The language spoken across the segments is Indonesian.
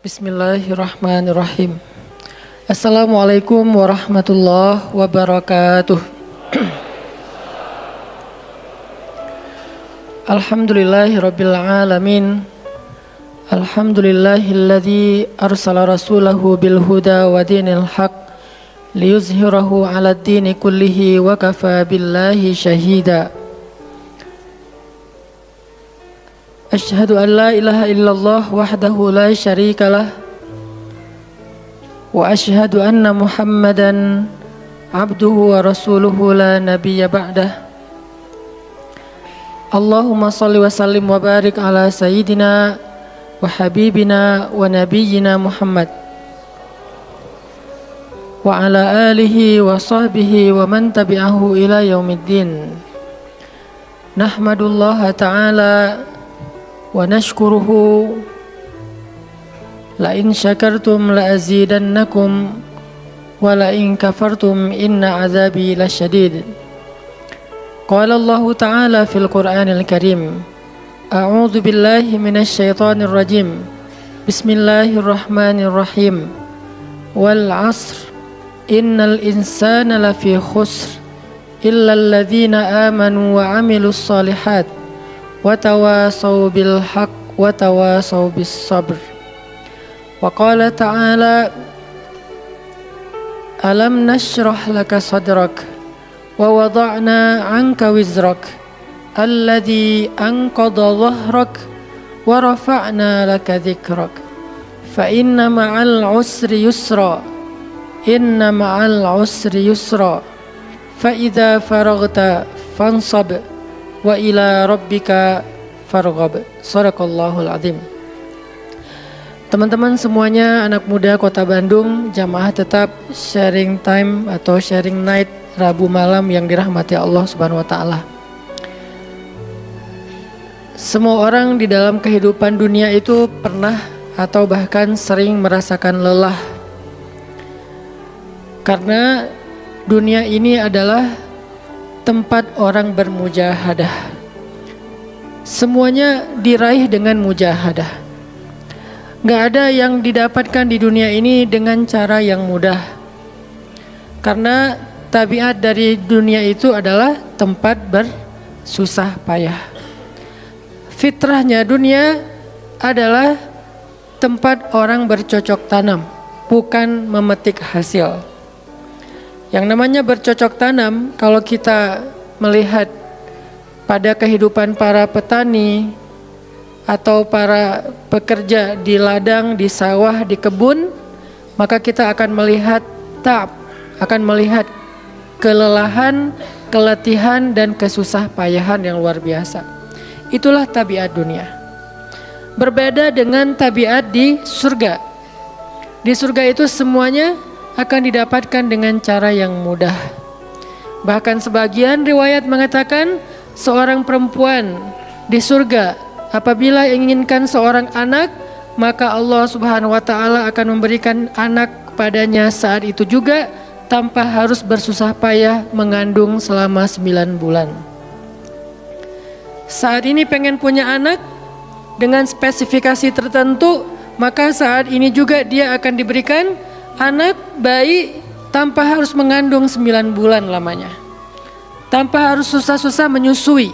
Bismillahirrahmanirrahim. Assalamualaikum warahmatullahi wabarakatuh. Alhamdulillahirabbil alamin. Alhamdulillahilladzi arsala rasulahu bil huda wa dinil haq liyuzhirahu 'alad dini kullihi wa kafa billahi syahida. Asyhadu an la ilaha illallah wahdahu la syarika lah wa asyhadu anna Muhammadan abduhu wa rasuluhu la nabiyya ba'dah. Allahumma salli wa sallim wa barik ala sayyidina wa habibina wa nabiyyina Muhammad wa ala alihi wa sahbihi wa man tabi'ahu ila yaumiddin. Nahmadullaha ta'ala wa nashkuruhu la in syakartum la azidannakum wa la in kafartum inna azabi lasyadid. Qala Allah ta'ala fil Qur'anil Karim, a'udzu billahi minasy syaithanir rajim. Bismillahirrahmanirrahim. Wal 'asr innal insana lafi khusr illa alladhina amanu wa 'amilus shalihat wa tawasaw bil haqq wa tawasaw bis sabr. Wa qala ta'ala, alam nashrah laka sadrak wa wada'na 'anka wizrak alladhi anqadha dhahrak wa rafa'na laka dhikrak fa inna ma'al usri yusra inna ma'al usri yusra fa idza faraghta fansab wa ila rabbika farghab. Shadaqallahul azim. Teman-teman semuanya, anak muda Kota Bandung, jamaah tetap sharing time atau sharing night Rabu malam yang dirahmati Allah Subhanahu wa taala. Semua orang di dalam kehidupan dunia itu pernah atau bahkan sering merasakan lelah. Karena dunia ini adalah tempat orang bermujahadah. Semuanya diraih dengan mujahadah. Gak ada yang didapatkan di dunia ini dengan cara yang mudah. Karena tabiat dari dunia itu adalah tempat bersusah payah. Fitrahnya dunia adalah tempat orang bercocok tanam, bukan memetik hasil. Yang namanya bercocok tanam, kalau kita melihat pada kehidupan para petani atau para pekerja di ladang, di sawah, di kebun, maka kita akan melihat akan melihat kelelahan, keletihan dan kesusah payahan yang luar biasa. Itulah tabiat dunia. Berbeda dengan tabiat di surga. Di surga itu semuanya akan didapatkan dengan cara yang mudah. Bahkan sebagian riwayat mengatakan seorang perempuan di surga apabila inginkan seorang anak, maka Allah Subhanahu wa taala akan memberikan anak kepadanya saat itu juga tanpa harus bersusah payah mengandung selama 9 bulan. Saat ini pengen punya anak dengan spesifikasi tertentu, maka saat ini juga dia akan diberikan anak bayi tanpa harus mengandung 9 bulan lamanya, tanpa harus susah-susah menyusui.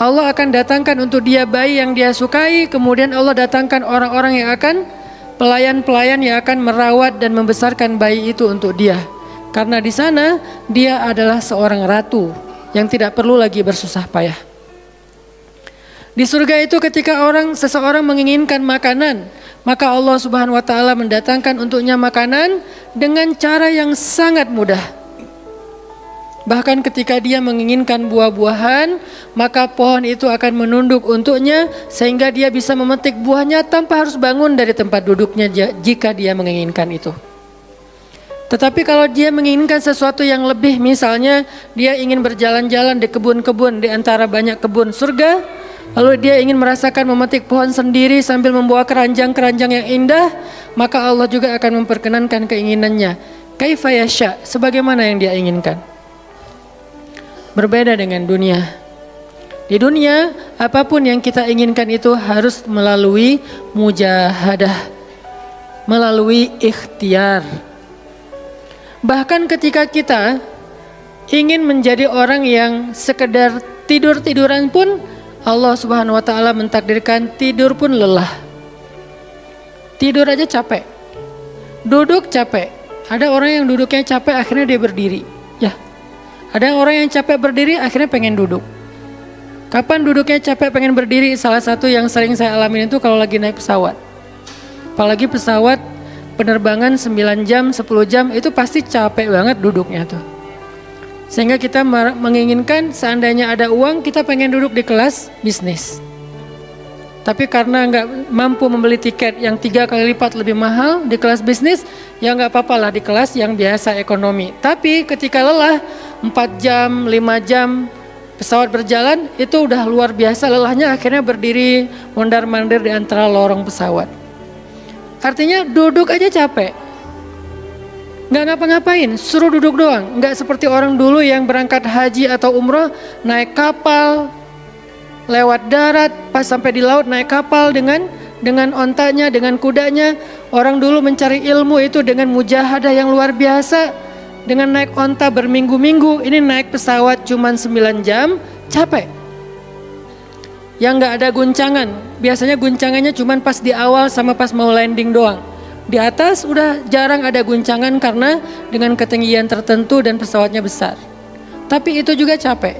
Allah akan datangkan untuk dia bayi yang dia sukai, kemudian Allah datangkan orang-orang yang akan, pelayan-pelayan yang akan merawat dan membesarkan bayi itu untuk dia. Karena di sana dia adalah seorang ratu yang tidak perlu lagi bersusah payah. Di surga itu ketika seseorang menginginkan makanan, maka Allah Subhanahu wa taala mendatangkan untuknya makanan dengan cara yang sangat mudah. Bahkan ketika dia menginginkan buah-buahan, maka pohon itu akan menunduk untuknya sehingga dia bisa memetik buahnya tanpa harus bangun dari tempat duduknya jika dia menginginkan itu. Tetapi kalau dia menginginkan sesuatu yang lebih, misalnya dia ingin berjalan-jalan di kebun-kebun di antara banyak kebun surga, lalu dia ingin merasakan memetik pohon sendiri sambil membawa keranjang-keranjang yang indah, maka Allah juga akan memperkenankan keinginannya. Kaifa yasha, sebagaimana yang dia inginkan. Berbeda dengan dunia. Di dunia, apapun yang kita inginkan itu harus melalui mujahadah, melalui ikhtiar. Bahkan ketika kita ingin menjadi orang yang sekedar tidur-tiduran pun, Allah Subhanahu wa taala mentakdirkan tidur pun lelah. Tidur aja capek. Duduk capek. Ada orang yang duduknya capek akhirnya dia berdiri. Ya. Ada orang yang capek berdiri akhirnya pengen duduk. Kapan duduknya capek pengen berdiri? Salah satu yang sering saya alamin itu kalau lagi naik pesawat. Apalagi pesawat penerbangan 9 jam, 10 jam itu pasti capek banget duduknya tuh. Sehingga kita menginginkan seandainya ada uang kita pengen duduk di kelas bisnis. Tapi karena nggak mampu membeli tiket yang 3 kali lipat lebih mahal di kelas bisnis, ya nggak apa-apa lah di kelas yang biasa ekonomi. Tapi ketika lelah 4 jam, 5 jam pesawat berjalan itu udah luar biasa lelahnya, akhirnya berdiri mondar-mandir di antara lorong pesawat. Artinya duduk aja capek, nggak ngapa-ngapain, suruh duduk doang. Nggak seperti orang dulu yang berangkat haji atau umroh naik kapal, lewat darat, pas sampai di laut naik kapal dengan ontanya, dengan kudanya. Orang dulu mencari ilmu itu dengan mujahadah yang luar biasa, dengan naik onta berminggu-minggu. Ini naik pesawat cuman 9 jam, capek. Yang nggak ada guncangan, biasanya guncangannya cuman pas di awal sama pas mau landing doang. Di atas udah jarang ada guncangan karena dengan ketinggian tertentu dan pesawatnya besar. Tapi itu juga capek.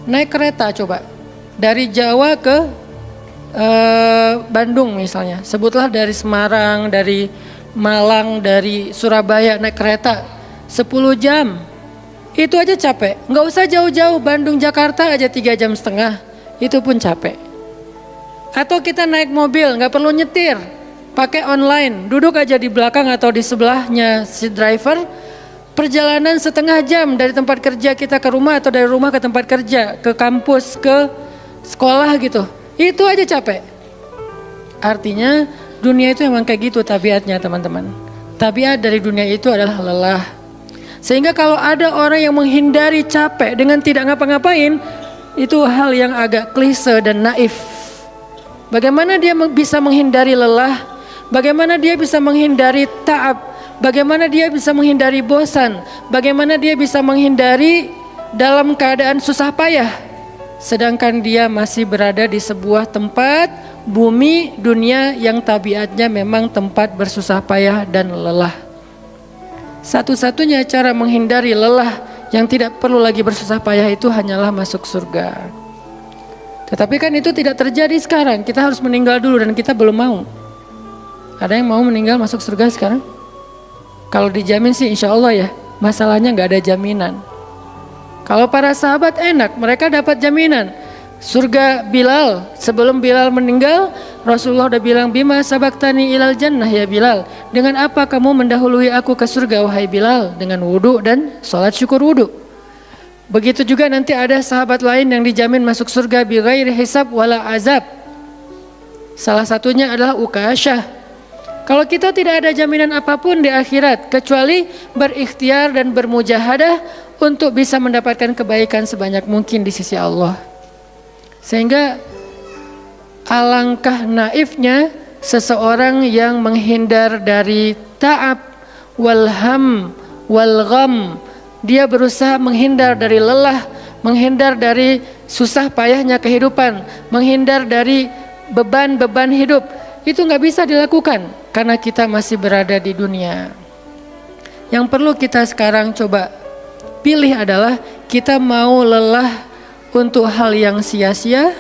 Naik kereta coba, dari Jawa ke Bandung misalnya. Sebutlah dari Semarang, dari Malang, dari Surabaya naik kereta 10 jam. Itu aja capek. Nggak usah jauh-jauh, Bandung Jakarta aja 3,5 jam. Itu pun capek. Atau kita naik mobil, nggak perlu nyetir, pakai online, duduk aja di belakang atau di sebelahnya si driver. Perjalanan setengah jam dari tempat kerja kita ke rumah atau dari rumah ke tempat kerja, ke kampus, ke sekolah gitu. Itu aja capek. Artinya dunia itu emang kayak gitu tabiatnya teman-teman. Tabiat dari dunia itu adalah lelah. Sehingga kalau ada orang yang menghindari capek dengan tidak ngapa-ngapain, itu hal yang agak klise dan naif. Bagaimana dia bisa menghindari lelah? Bagaimana dia bisa menghindari ta'ab? Bagaimana dia bisa menghindari bosan? Bagaimana dia bisa menghindari dalam keadaan susah payah? Sedangkan dia masih berada di sebuah tempat, bumi, dunia yang tabiatnya memang tempat bersusah payah dan lelah. Satu-satunya cara menghindari lelah yang tidak perlu lagi bersusah payah itu hanyalah masuk surga. Tetapi kan itu tidak terjadi sekarang. Kita harus meninggal dulu dan kita belum mau. Ada yang mau meninggal masuk surga sekarang? Kalau dijamin sih insya Allah ya. Masalahnya nggak ada jaminan. Kalau para sahabat enak, mereka dapat jaminan. Surga Bilal, sebelum Bilal meninggal, Rasulullah udah bilang, bima sabaktani ilal jannah ya Bilal. Dengan apa kamu mendahului aku ke surga wahai Bilal? Dengan wudu dan sholat syukur wudu. Begitu juga nanti ada sahabat lain yang dijamin masuk surga bighairi hisab wala azab. Salah satunya adalah Ukasyah. Kalau kita tidak ada jaminan apapun di akhirat kecuali berikhtiar dan bermujahadah untuk bisa mendapatkan kebaikan sebanyak mungkin di sisi Allah. Sehingga alangkah naifnya seseorang yang menghindar dari ta'ab wal ham wal gham. Dia berusaha menghindar dari lelah, menghindar dari susah payahnya kehidupan, menghindar dari beban-beban hidup. Itu nggak bisa dilakukan karena kita masih berada di dunia. Yang perlu kita sekarang coba pilih adalah kita mau lelah untuk hal yang sia-sia?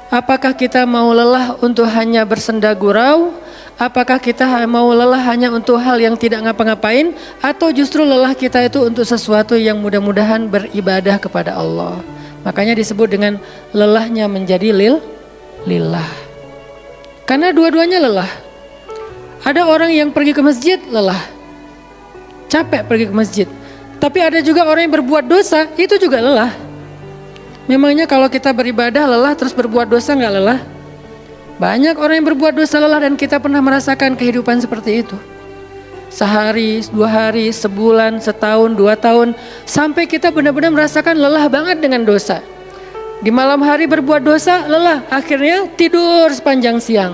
Apakah kita mau lelah untuk hanya bersenda gurau? Apakah kita mau lelah hanya untuk hal yang tidak ngapa-ngapain? Atau justru lelah kita itu untuk sesuatu yang mudah-mudahan beribadah kepada Allah? Makanya disebut dengan lelahnya menjadi lillah. Karena dua-duanya lelah. Ada orang yang pergi ke masjid lelah, capek pergi ke masjid. Tapi ada juga orang yang berbuat dosa, itu juga lelah. Memangnya kalau kita beribadah lelah terus berbuat dosa nggak lelah? Banyak orang yang berbuat dosa lelah dan kita pernah merasakan kehidupan seperti itu. Sehari, 2 hari, sebulan, setahun, 2 tahun, sampai kita benar-benar merasakan lelah banget dengan dosa. Di malam hari berbuat dosa lelah, akhirnya tidur sepanjang siang.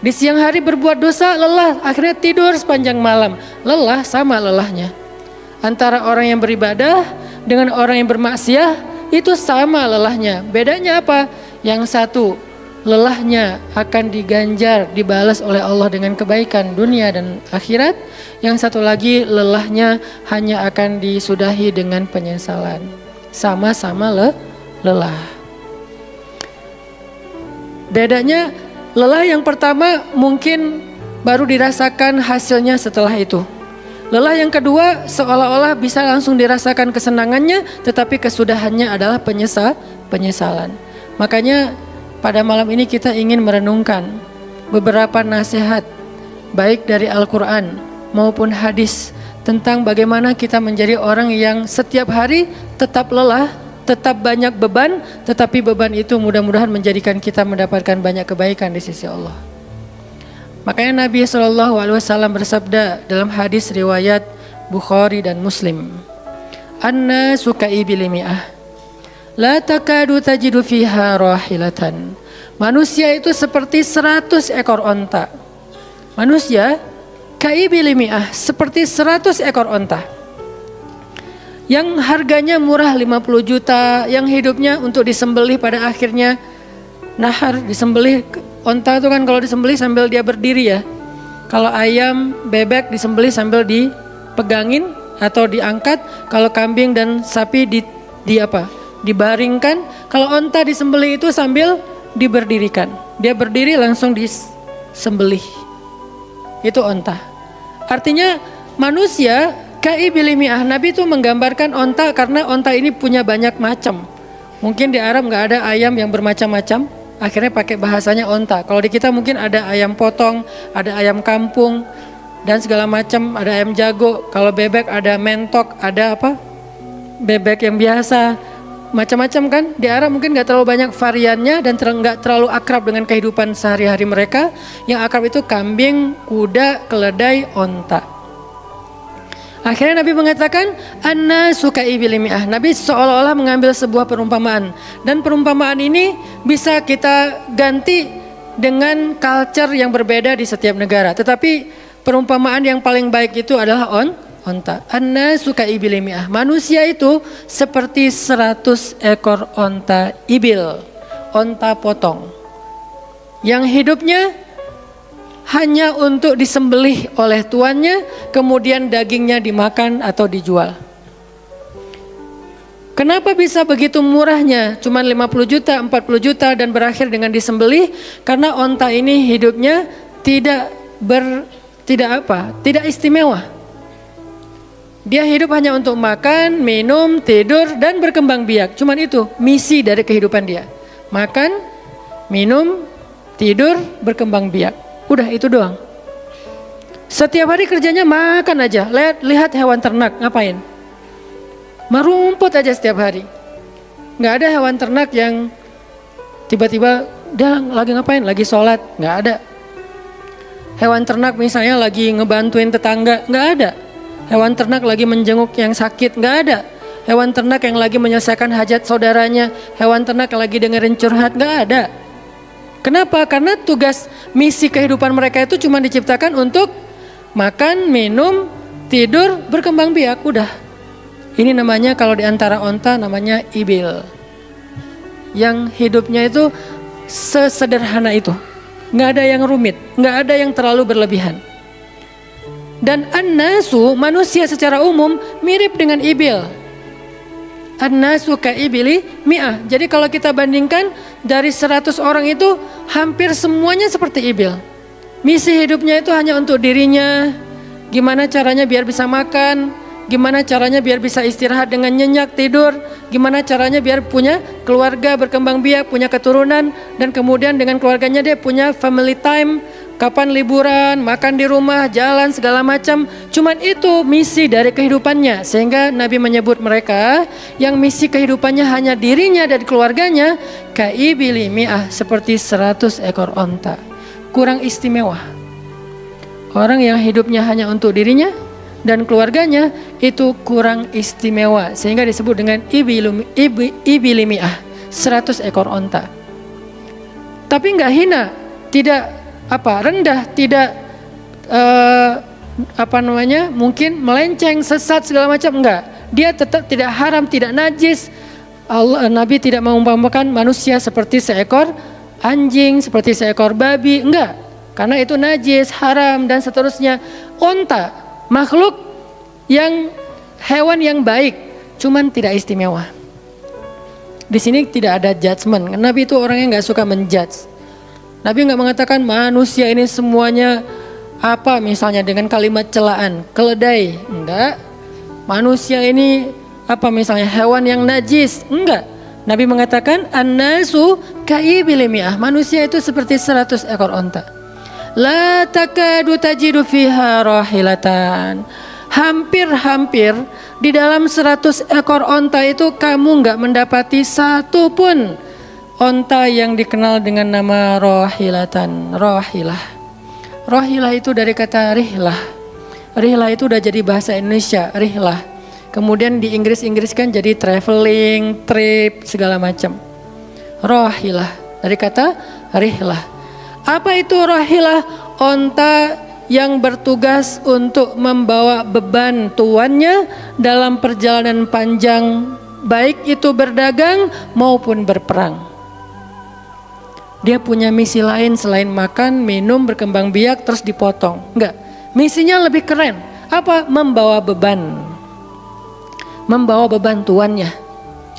Di siang hari berbuat dosa, lelah, akhirnya tidur sepanjang malam. Lelah sama lelahnya. Antara orang yang beribadah dengan orang yang bermaksiat itu sama lelahnya. Bedanya apa? Yang satu, lelahnya akan diganjar, dibalas oleh Allah dengan kebaikan dunia dan akhirat. Yang satu lagi, lelahnya hanya akan disudahi dengan penyesalan. Sama-sama lelah. Bedanya, lelah yang pertama mungkin baru dirasakan hasilnya setelah itu. Lelah yang kedua seolah-olah bisa langsung dirasakan kesenangannya, tetapi kesudahannya adalah penyesalan. Makanya pada malam ini kita ingin merenungkan beberapa nasihat baik dari Al-Quran maupun hadis tentang bagaimana kita menjadi orang yang setiap hari tetap lelah, tetap banyak beban, tetapi beban itu mudah-mudahan menjadikan kita mendapatkan banyak kebaikan di sisi Allah. Makanya Nabi SAW bersabda dalam hadis riwayat Bukhari dan Muslim, "An-nasu ka'ibil mi'ah, la takadu tajidu fiha rahilatan." Manusia itu seperti 100 ekor onta. Manusia ka'ibil mi'ah, seperti 100 ekor onta. Yang harganya murah 50 juta, yang hidupnya untuk disembelih pada akhirnya nahar, disembelih. Onta itu kan kalau disembelih sambil dia berdiri ya. Kalau ayam, bebek disembelih sambil dipegangin atau diangkat. Kalau kambing dan sapi dibaringkan. Kalau onta disembelih itu sambil diberdirikan. Dia berdiri langsung disembelih. Itu onta. Artinya manusia ka'ibil mi'ah. Nabi itu menggambarkan onta karena onta ini punya banyak macam. Mungkin di Arab nggak ada ayam yang bermacam-macam. Akhirnya pakai bahasanya onta. Kalau di kita mungkin ada ayam potong, ada ayam kampung, dan segala macam. Ada ayam jago. Kalau bebek ada mentok, ada apa? Bebek yang biasa. Macam-macam kan. Di Arab mungkin gak terlalu banyak variannya dan gak terlalu akrab dengan kehidupan sehari-hari mereka. Yang akrab itu kambing, kuda, keledai, onta. Akhirnya Nabi mengatakan, "An-nasu ka'ibil mi'ah." Nabi seolah-olah mengambil sebuah perumpamaan. Dan perumpamaan ini bisa kita ganti dengan culture yang berbeda di setiap negara. Tetapi perumpamaan yang paling baik itu adalah onta. An-nasu ka'ibil mi'ah. Manusia itu seperti 100 ekor onta ibil. Onta potong. Yang hidupnya hanya untuk disembelih oleh tuannya, kemudian dagingnya dimakan atau dijual. Kenapa bisa begitu murahnya? Cuma 50 juta, 40 juta dan berakhir dengan disembelih? Karena onta ini hidupnya tidak istimewa. Dia hidup hanya untuk makan, minum, tidur dan berkembang biak. Cuman itu misi dari kehidupan dia. Makan, minum, tidur, berkembang biak. Udah itu doang. Setiap hari kerjanya makan aja. Lihat hewan ternak ngapain? Merumput aja setiap hari. Nggak ada hewan ternak yang tiba-tiba dia lagi ngapain? Lagi sholat. Nggak ada. Hewan ternak misalnya lagi ngebantuin tetangga. Nggak ada. Hewan ternak lagi menjenguk yang sakit. Nggak ada. Hewan ternak yang lagi menyelesaikan hajat saudaranya. Hewan ternak yang lagi dengerin curhat. Nggak ada. Kenapa? Karena tugas misi kehidupan mereka itu cuma diciptakan untuk makan, minum, tidur, berkembang biak. Udah. Ini namanya kalau di antara onta namanya ibil. Yang hidupnya itu sesederhana itu. Nggak ada yang rumit, nggak ada yang terlalu berlebihan. Dan an-nasu, manusia secara umum mirip dengan ibil. An-nasu ka'ibili mi'ah. Jadi kalau kita bandingkan dari 100 orang itu hampir semuanya seperti ibil. Misi hidupnya itu hanya untuk dirinya. Gimana caranya biar bisa makan, gimana caranya biar bisa istirahat dengan nyenyak tidur, gimana caranya biar punya keluarga, berkembang biak, punya keturunan, dan kemudian dengan keluarganya dia punya family time. Kapan liburan, makan di rumah, jalan segala macam. Cuman itu misi dari kehidupannya. Sehingga Nabi menyebut mereka yang misi kehidupannya hanya dirinya dan keluarganya, kaibili mi'ah, seperti 100 ekor onta. Kurang istimewa. Orang yang hidupnya hanya untuk dirinya dan keluarganya itu kurang istimewa. Sehingga disebut dengan ibili mi'ah, 100 ekor onta. Tapi enggak hina, tidak rendah, tidak mungkin melenceng, sesat segala macam, enggak. Dia tetap tidak haram, tidak najis. Nabi tidak mengumpamakan manusia seperti seekor anjing, seperti seekor babi, enggak. Karena itu najis, haram dan seterusnya. Onta, makhluk yang hewan yang baik, cuman tidak istimewa. Di sini tidak ada judgement. Nabi itu orang yang nggak suka menjudge. Nabi nggak mengatakan manusia ini semuanya misalnya dengan kalimat celaan, keledai, enggak. Manusia ini misalnya hewan yang najis, enggak. Nabi mengatakan an-nasu ka'ibili mi'ah, manusia itu seperti 100 ekor onta. La takadu tajidu fiha rahilatan. Hampir-hampir di dalam 100 ekor onta itu kamu nggak mendapati satu pun onta yang dikenal dengan nama rohilatan. Rohilah itu dari kata rihlah. Rihlah itu udah jadi bahasa Indonesia, rihlah. Kemudian di Inggris-Inggriskan jadi traveling, trip, segala macam. Rohilah dari kata rihlah. Apa itu rohilah? Onta yang bertugas untuk membawa beban tuannya dalam perjalanan panjang, baik itu berdagang maupun berperang. Dia punya misi lain selain makan, minum, berkembang biak terus dipotong. Enggak, misinya lebih keren. Apa? Membawa beban. Membawa beban tuannya.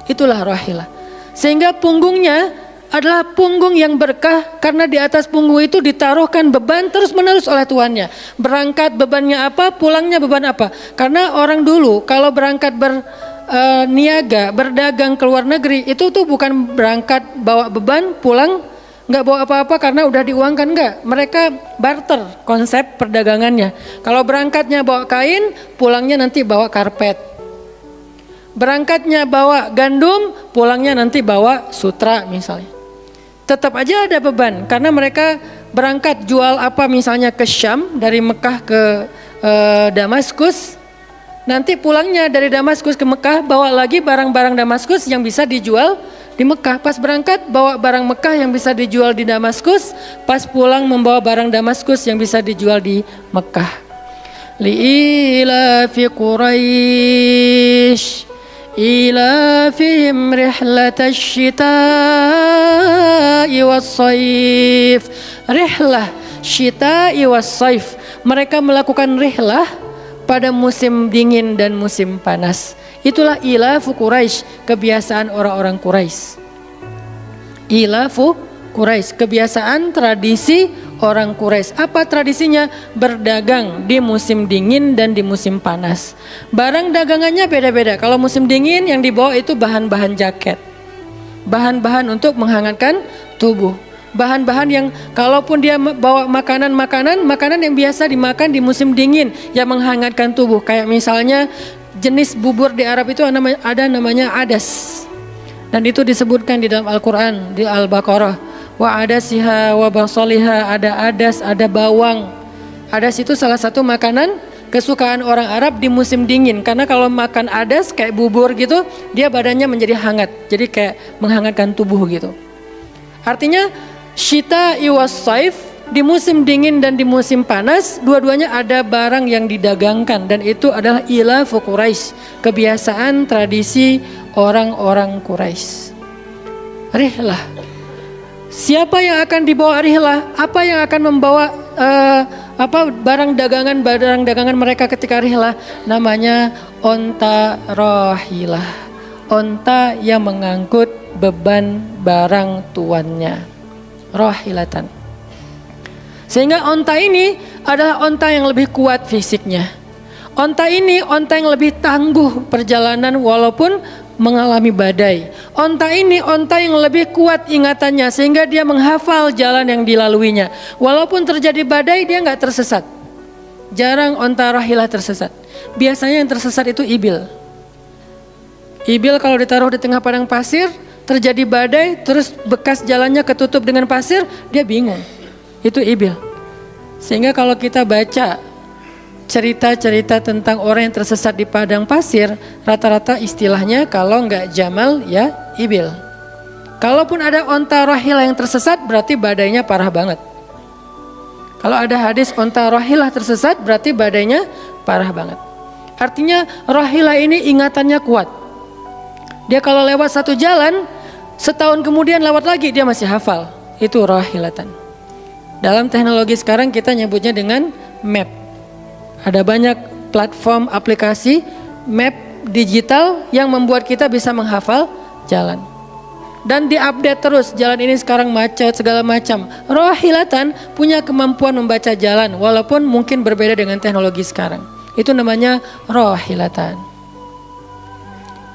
Itulah rahilah. Sehingga punggungnya adalah punggung yang berkah, karena di atas punggung itu ditaruhkan beban terus menerus oleh tuannya. Berangkat bebannya apa, pulangnya beban apa. Karena orang dulu kalau berangkat berniaga, berdagang ke luar negeri, itu tuh bukan berangkat bawa beban, pulang nggak bawa apa-apa karena udah diuangkan, enggak. Mereka barter konsep perdagangannya. Kalau berangkatnya bawa kain, pulangnya nanti bawa karpet. Berangkatnya bawa gandum, pulangnya nanti bawa sutra misalnya. Tetap aja ada beban karena mereka berangkat jual misalnya ke Syam, dari Mekah ke Damaskus. Nanti pulangnya dari Damaskus ke Mekah bawa lagi barang-barang Damaskus yang bisa dijual di Mekah. Pas berangkat bawa barang Mekah yang bisa dijual di Damaskus, pas pulang membawa barang Damaskus yang bisa dijual di Mekah. Li'ilafi Quraisy ilafihim rihlatash syita'i was-saif. Rihlah syita'i was-saif. Mereka melakukan rihlah pada musim dingin dan musim panas. Itulah ilafu Quraisy, kebiasaan orang-orang Quraisy. Ilafu Quraisy, kebiasaan tradisi orang Quraisy. Apa tradisinya? Berdagang di musim dingin dan di musim panas. Barang dagangannya beda-beda. Kalau musim dingin yang dibawa itu bahan-bahan jaket, bahan-bahan untuk menghangatkan tubuh, bahan-bahan yang kalaupun dia bawa makanan yang biasa dimakan di musim dingin yang menghangatkan tubuh. Kayak misalnya jenis bubur di Arab itu ada namanya adas, dan itu disebutkan di dalam Al-Quran di Al-Baqarah. Wa adasiha wa basaliha, ada adas, ada bawang. Adas itu salah satu makanan kesukaan orang Arab di musim dingin, karena kalau makan adas kayak bubur gitu, dia badannya menjadi hangat, jadi kayak menghangatkan tubuh gitu. Artinya syita'i was-saif, di musim dingin dan di musim panas, dua-duanya ada barang yang didagangkan, dan itu adalah ilafu Quraisy, kebiasaan tradisi orang-orang Quraisy. Rihlah. Siapa yang akan dibawa rihlah? Apa yang akan membawa barang dagangan mereka ketika rihlah? Namanya onta rahilah. Onta yang mengangkut beban barang tuannya. Rahilatan. Sehingga onta ini adalah onta yang lebih kuat fisiknya. Onta ini onta yang lebih tangguh perjalanan walaupun mengalami badai. Onta ini onta yang lebih kuat ingatannya sehingga dia menghafal jalan yang dilaluinya. Walaupun terjadi badai dia nggak tersesat. Jarang onta rahilah tersesat. Biasanya yang tersesat itu ibil. Ibil kalau ditaruh di tengah padang pasir, terjadi badai, terus bekas jalannya ketutup dengan pasir, dia bingung. Itu ibil. Sehingga kalau kita baca cerita-cerita tentang orang yang tersesat di padang pasir, rata-rata istilahnya kalau nggak jamal ya ibil. Kalaupun ada onta rahilah yang tersesat, berarti badainya parah banget. Kalau ada hadis onta rohilah tersesat, berarti badainya parah banget. Artinya rohilah ini ingatannya kuat. Dia kalau lewat satu jalan, setahun kemudian lewat lagi dia masih hafal. Itu rohilatan. Dalam teknologi sekarang kita nyebutnya dengan map. Ada banyak platform aplikasi map digital yang membuat kita bisa menghafal jalan. Dan diupdate terus, jalan ini sekarang macet segala macam. Rohilatan punya kemampuan membaca jalan walaupun mungkin berbeda dengan teknologi sekarang. Itu namanya rohilatan.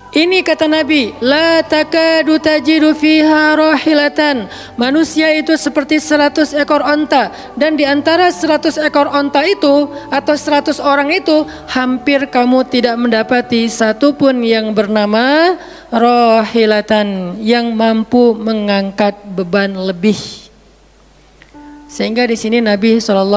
Ini kata Nabi, la takadu tajidu fiha rohilatan. Manusia itu seperti 100 ekor onta, dan di antara 100 ekor onta itu atau 100 orang itu hampir kamu tidak mendapati satupun yang bernama rohilatan yang mampu mengangkat beban lebih. Sehingga di sini Nabi SAW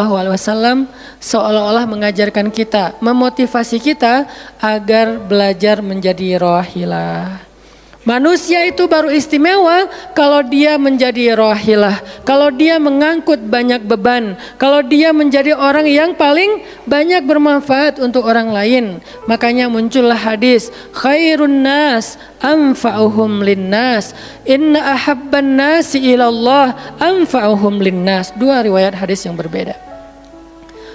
seolah-olah mengajarkan kita, memotivasi kita agar belajar menjadi rohilah. Manusia itu baru istimewa kalau dia menjadi rohilah, kalau dia mengangkut banyak beban, kalau dia menjadi orang yang paling banyak bermanfaat untuk orang lain. Makanya muncullah hadis, khairun nas anfa'uhum linnas, inna ahabban nasi ilallah anfa'uhum linnas. Dua riwayat hadis yang berbeda.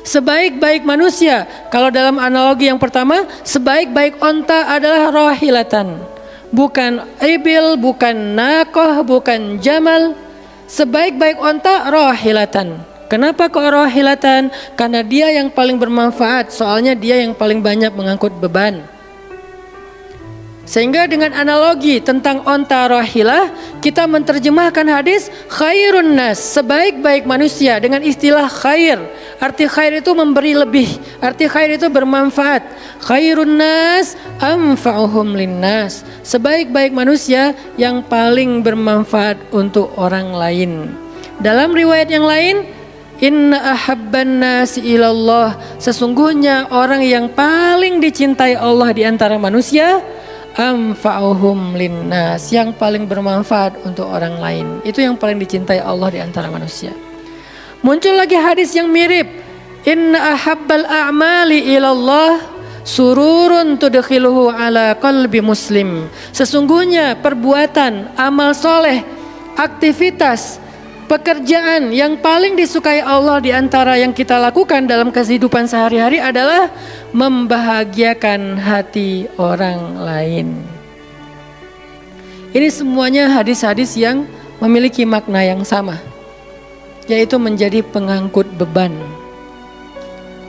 Sebaik-baik manusia, kalau dalam analogi yang pertama, sebaik-baik onta adalah rohilatan. Bukan ibil, bukan nakoh, bukan jamal. Sebaik-baik onta rohilatan. Kenapa kok rohilatan? Karena dia yang paling bermanfaat, soalnya dia yang paling banyak mengangkut beban. Sehingga dengan analogi tentang onta rohilah, kita menerjemahkan hadis khairun nas, sebaik-baik manusia, dengan istilah khair. Arti khair itu memberi lebih, arti khair itu bermanfaat. Khairun nas anfa'uhum linnas, sebaik-baik manusia yang paling bermanfaat untuk orang lain. Dalam riwayat yang lain, inna ahabban nasi ilallah, sesungguhnya orang yang paling dicintai Allah di antara manusia, anfa'uhum linnas, yang paling bermanfaat untuk orang lain. Itu yang paling dicintai Allah di antara manusia. Muncul lagi hadis yang mirip, inna ahabbal a'mali ilallah sururun tudkhiluhu ala qalbi muslim, sesungguhnya perbuatan, amal soleh, aktivitas, pekerjaan yang paling disukai Allah di antara yang kita lakukan dalam kehidupan sehari-hari adalah membahagiakan hati orang lain. Ini semuanya hadis-hadis yang memiliki makna yang sama, yaitu menjadi pengangkut beban.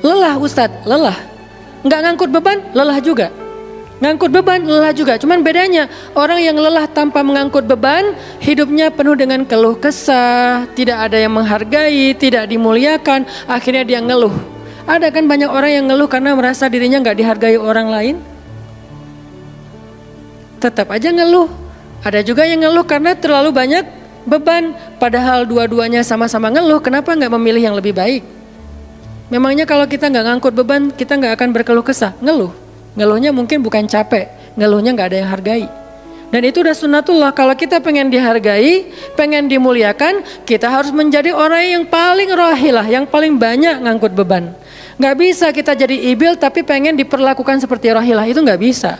Lelah Ustadz, lelah. Nggak ngangkut beban, lelah juga. Ngangkut beban, lelah juga. Cuman bedanya, orang yang lelah tanpa mengangkut beban, hidupnya penuh dengan keluh kesah, tidak ada yang menghargai, tidak dimuliakan, akhirnya dia ngeluh. Ada kan banyak orang yang ngeluh karena merasa dirinya nggak dihargai orang lain. Tetap aja ngeluh. Ada juga yang ngeluh karena terlalu banyak beban. Padahal dua-duanya sama-sama ngeluh, kenapa nggak memilih yang lebih baik? Memangnya kalau kita nggak ngangkut beban, kita nggak akan berkeluh kesah? Ngeluh. Ngeluhnya mungkin bukan capek, ngeluhnya nggak ada yang hargai. Dan itu udah sunnatullah, kalau kita pengen dihargai, pengen dimuliakan, kita harus menjadi orang yang paling rohilah, yang paling banyak ngangkut beban. Nggak bisa kita jadi ibil tapi pengen diperlakukan seperti rohilah, itu nggak bisa.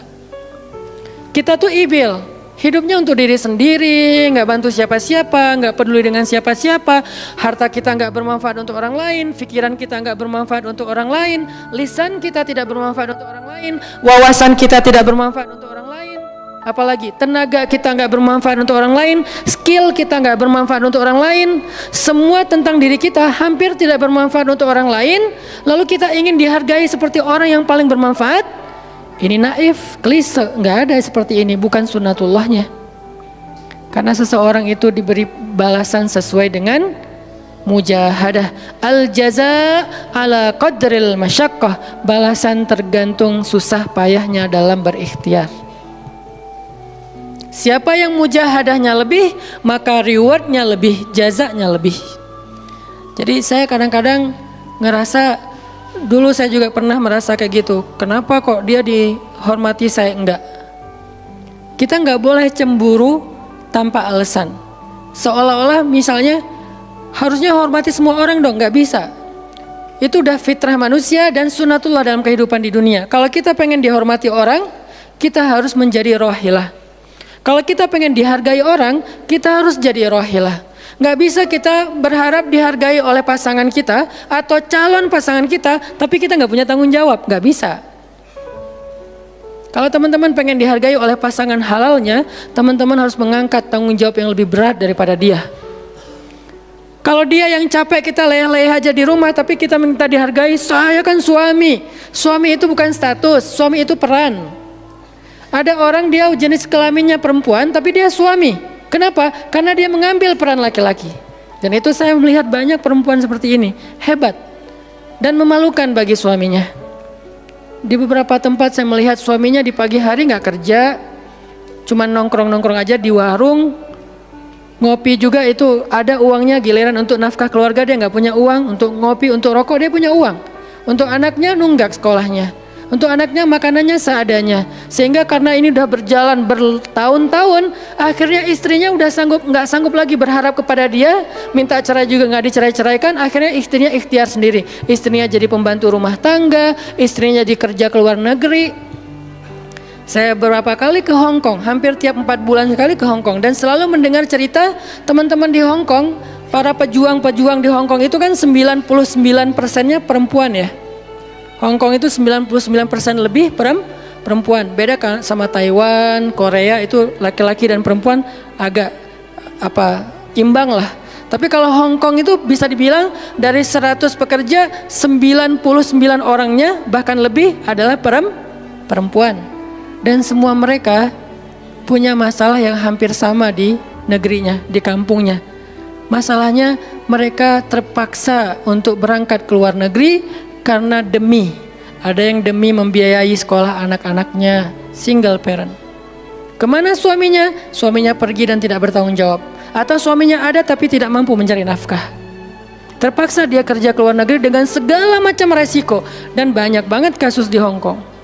Kita tuh ibil, hidupnya untuk diri sendiri, nggak bantu siapa-siapa, nggak peduli dengan siapa-siapa, harta kita nggak bermanfaat untuk orang lain, pikiran kita nggak bermanfaat untuk orang lain, lisan kita tidak bermanfaat untuk orang lain, wawasan kita tidak bermanfaat untuk orang lain, apalagi tenaga kita nggak bermanfaat untuk orang lain, skill kita nggak bermanfaat untuk orang lain, semua tentang diri kita hampir tidak bermanfaat untuk orang lain, lalu kita ingin dihargai seperti orang yang paling bermanfaat. Ini naif, klise, nggak ada seperti ini, bukan sunnatullahnya. Karena seseorang itu diberi balasan sesuai dengan mujahadah. Al-jaza ala qadril masyaqqah, balasan tergantung susah payahnya dalam berikhtiar. Siapa yang mujahadahnya lebih, maka rewardnya lebih, jazanya lebih. Jadi saya kadang-kadang ngerasa, dulu saya juga pernah merasa kayak gitu. Kenapa kok dia dihormati saya enggak? Kita enggak boleh cemburu tanpa alasan. Seolah-olah misalnya harusnya hormati semua orang dong, enggak bisa. Itu udah fitrah manusia dan sunatullah dalam kehidupan di dunia. Kalau kita pengen dihormati orang, kita harus menjadi rohilah. Kalau kita pengen dihargai orang, kita harus jadi rohilah. Nggak bisa kita berharap dihargai oleh pasangan kita atau calon pasangan kita, tapi kita nggak punya tanggung jawab. Nggak bisa. Kalau teman-teman pengen dihargai oleh pasangan halalnya, teman-teman harus mengangkat tanggung jawab yang lebih berat daripada dia. Kalau dia yang capek, kita leyeh-leyeh aja di rumah, tapi kita minta dihargai, saya kan suami. Suami itu bukan status, suami itu peran. Ada orang dia jenis kelaminnya perempuan, tapi dia suami. Kenapa? Karena dia mengambil peran laki-laki. Dan itu saya melihat banyak perempuan seperti ini, hebat dan memalukan bagi suaminya. Di beberapa tempat saya melihat suaminya di pagi hari nggak kerja, cuma nongkrong-nongkrong aja di warung. Ngopi juga itu ada uangnya, giliran untuk nafkah keluarga dia nggak punya uang, untuk ngopi, untuk rokok dia punya uang, untuk anaknya nunggak sekolahnya, untuk anaknya makanannya seadanya. Sehingga karena ini udah berjalan bertahun-tahun, akhirnya istrinya udah nggak sanggup lagi berharap kepada dia, minta cerai juga nggak dicerai-ceraikan, akhirnya istrinya ikhtiar sendiri. Istrinya jadi pembantu rumah tangga, istrinya jadi kerja ke luar negeri. Saya beberapa kali ke Hong Kong, hampir tiap 4 bulan sekali ke Hong Kong, dan selalu mendengar cerita teman-teman di Hong Kong, para pejuang-pejuang di Hong Kong itu kan 99%-nya perempuan ya. Hong Kong itu 99% lebih perempuan. Beda kan sama Taiwan, Korea itu laki-laki dan perempuan agak imbang lah. Tapi kalau Hong Kong itu bisa dibilang dari 100 pekerja 99 orangnya bahkan lebih adalah perempuan. Dan semua mereka punya masalah yang hampir sama di negerinya, di kampungnya. Masalahnya mereka terpaksa untuk berangkat ke luar negeri karena ada yang demi membiayai sekolah anak-anaknya, single parent. Kemana suaminya? Suaminya pergi dan tidak bertanggung jawab. Atau suaminya ada tapi tidak mampu mencari nafkah. Terpaksa dia kerja ke luar negeri dengan segala macam resiko. Dan banyak banget kasus di Hong Kong.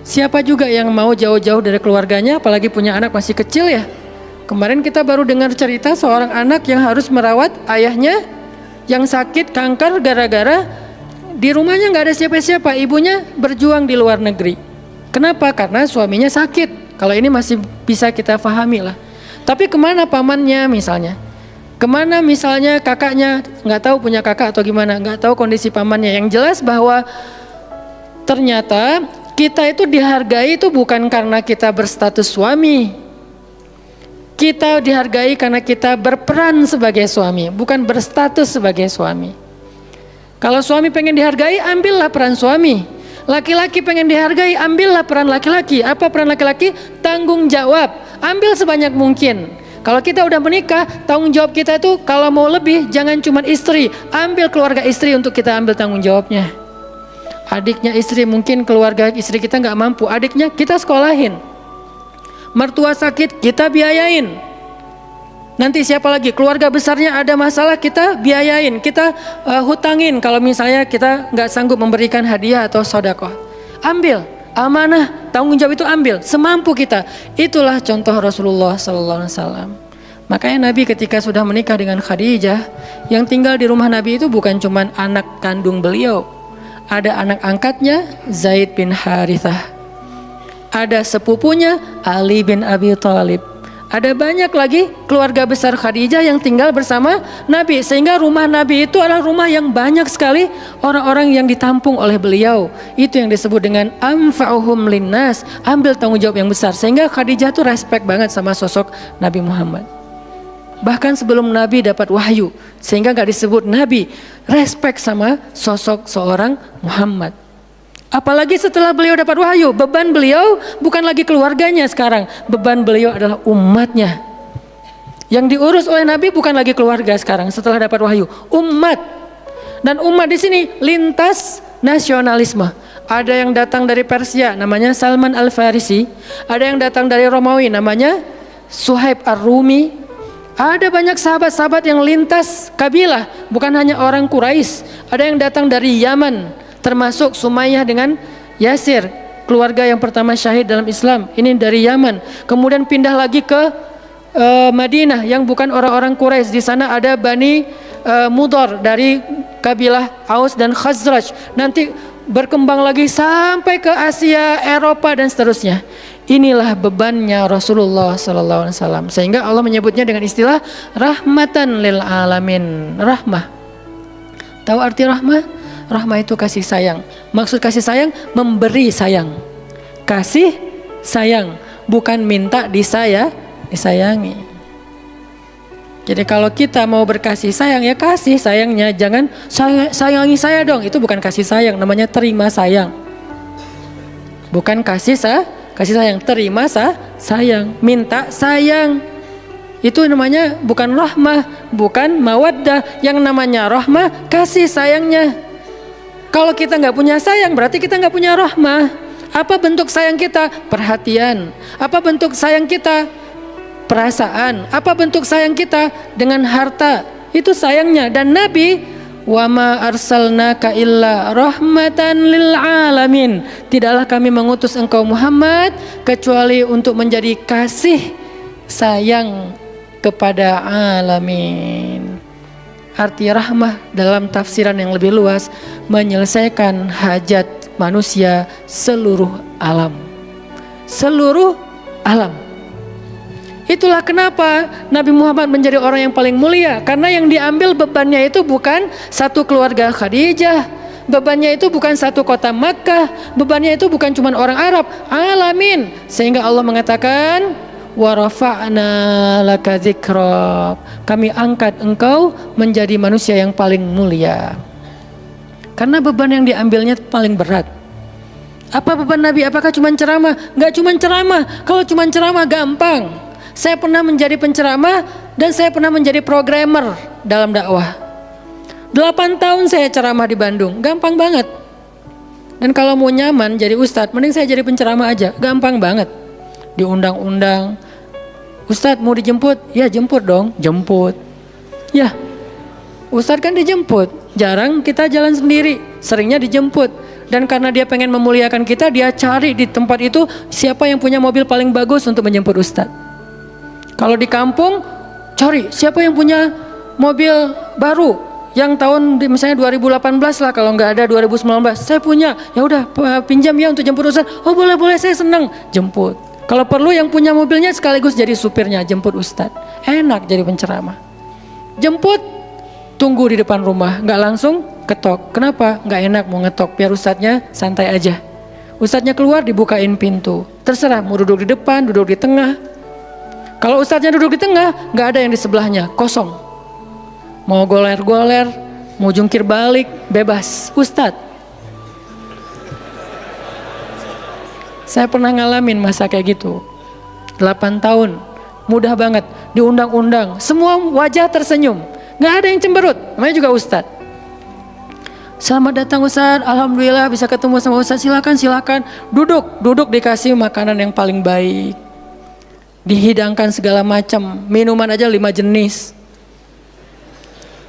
Siapa juga yang mau jauh-jauh dari keluarganya, apalagi punya anak masih kecil ya. Kemarin kita baru dengar cerita seorang anak yang harus merawat ayahnya yang sakit kanker gara-gara di rumahnya nggak ada siapa-siapa, ibunya berjuang di luar negeri. Kenapa? Karena suaminya sakit. Kalau ini masih bisa kita pahami lah. Tapi kemana pamannya misalnya? Kemana misalnya kakaknya? Nggak tahu punya kakak atau gimana, nggak tahu kondisi pamannya. Yang jelas bahwa ternyata kita itu dihargai itu bukan karena kita berstatus suami. Kita dihargai karena kita berperan sebagai suami, bukan berstatus sebagai suami. Kalau suami pengen dihargai, ambillah peran suami. Laki-laki pengen dihargai, ambillah peran laki-laki. Apa peran laki-laki? Tanggung jawab. Ambil sebanyak mungkin. Kalau kita udah menikah, tanggung jawab kita itu kalau mau lebih, jangan cuma istri. Ambil keluarga istri untuk kita ambil tanggung jawabnya. Adiknya istri, mungkin keluarga istri kita nggak mampu, adiknya kita sekolahin. Mertua sakit, kita biayain. Nanti siapa lagi? Keluarga besarnya ada masalah, kita biayain, kita hutangin. Kalau misalnya kita nggak sanggup memberikan hadiah atau sedekah, ambil amanah, tanggung jawab itu ambil semampu kita. Itulah contoh Rasulullah SAW. Makanya Nabi ketika sudah menikah dengan Khadijah, yang tinggal di rumah Nabi itu bukan cuma anak kandung beliau. Ada anak angkatnya Zaid bin Harithah, ada sepupunya Ali bin Abi Thalib, ada banyak lagi keluarga besar Khadijah yang tinggal bersama Nabi. Sehingga rumah Nabi itu adalah rumah yang banyak sekali orang-orang yang ditampung oleh beliau. Itu yang disebut dengan anfa'uhum linnas, ambil tanggung jawab yang besar. Sehingga Khadijah tuh respect banget sama sosok Nabi Muhammad. Bahkan sebelum Nabi dapat wahyu, sehingga gak disebut Nabi, respect sama sosok seorang Muhammad. Apalagi setelah beliau dapat wahyu, beban beliau bukan lagi keluarganya sekarang, beban beliau adalah umatnya. Yang diurus oleh Nabi bukan lagi keluarga sekarang setelah dapat wahyu, umat. Dan umat di sini lintas nasionalisme. Ada yang datang dari Persia, namanya Salman Al-Farisi. Ada yang datang dari Romawi, namanya Suhaib Ar-Rumi. Ada banyak sahabat-sahabat yang lintas kabilah, bukan hanya orang Quraisy. Ada yang datang dari Yaman, termasuk Sumayyah dengan Yasir, keluarga yang pertama syahid dalam Islam. Ini dari Yaman. Kemudian pindah lagi ke Madinah yang bukan orang-orang Quraisy. Di sana ada Bani Mudhar, dari kabilah Aus dan Khazraj, nanti berkembang lagi sampai ke Asia, Eropa dan seterusnya. Inilah bebannya Rasulullah sallallahu alaihi wasallam, sehingga Allah menyebutnya dengan istilah rahmatan lil alamin. Rahmah. Tahu arti rahmah? Rahmah itu kasih sayang. Maksud kasih sayang, memberi sayang. Kasih sayang, bukan minta disayangi. Jadi kalau kita mau berkasih sayang, ya kasih sayangnya, jangan sayangi saya dong. Itu bukan kasih sayang, namanya terima sayang. Bukan kasih sayang, terima sayang, minta sayang. Itu namanya bukan rahmah, bukan mawaddah. Yang namanya rahmah, kasih sayangnya. Kalau kita nggak punya sayang, berarti kita nggak punya rahmah. Apa bentuk sayang kita? Perhatian. Apa bentuk sayang kita? Perasaan. Apa bentuk sayang kita? Dengan harta. Itu sayangnya. Dan Nabi, wa ma arsalnaka illa rahmatan lil alamin. Tidaklah kami mengutus engkau Muhammad kecuali untuk menjadi kasih sayang kepada alamin. Arti rahmah dalam tafsiran yang lebih luas, menyelesaikan hajat manusia seluruh alam. Seluruh alam. Itulah kenapa Nabi Muhammad menjadi orang yang paling mulia, karena yang diambil bebannya itu bukan satu keluarga Khadijah, bebannya itu bukan satu kota Makkah, bebannya itu bukan cuma orang Arab, alamin. Sehingga Allah mengatakan, wa rafa'na laka dzikrak. Kami angkat engkau menjadi manusia yang paling mulia. Karena beban yang diambilnya paling berat. Apa beban Nabi? Apakah cuma ceramah? Enggak cuma ceramah. Kalau cuma ceramah gampang. Saya pernah menjadi penceramah dan saya pernah menjadi programmer dalam dakwah. 8 tahun saya ceramah di Bandung, gampang banget. Dan kalau mau nyaman jadi ustadz, mending saya jadi penceramah aja, gampang banget. Diundang-undang, ustadz mau dijemput? Ya jemput dong, jemput. Ya, ustadz kan dijemput, jarang kita jalan sendiri, seringnya dijemput. Dan karena dia pengen memuliakan kita, dia cari di tempat itu siapa yang punya mobil paling bagus untuk menjemput ustadz. Kalau di kampung, cari siapa yang punya mobil baru yang tahun misalnya 2018 lah, kalau nggak ada 2019. Saya punya, ya udah pinjam ya untuk jemput ustadz. Oh boleh, saya senang, jemput. Kalau perlu yang punya mobilnya sekaligus jadi supirnya, jemput ustadz. Enak jadi penceramah. Jemput, tunggu di depan rumah, nggak langsung ketok. Kenapa? Nggak enak mau ngetok, biar ustadznya santai aja. Ustadznya keluar, dibukain pintu. Terserah mau duduk di depan, duduk di tengah. Kalau ustadznya duduk di tengah, nggak ada yang di sebelahnya, kosong. Mau goler-goler, mau jungkir balik, bebas. Ustadz. Saya pernah ngalamin masa kayak gitu. 8 tahun, mudah banget. Diundang-undang, semua wajah tersenyum. Nggak ada yang cemberut, namanya juga ustadz. Selamat datang ustadz, alhamdulillah bisa ketemu sama ustadz, silakan. Duduk dikasih makanan yang paling baik. Dihidangkan segala macam, minuman aja 5 jenis.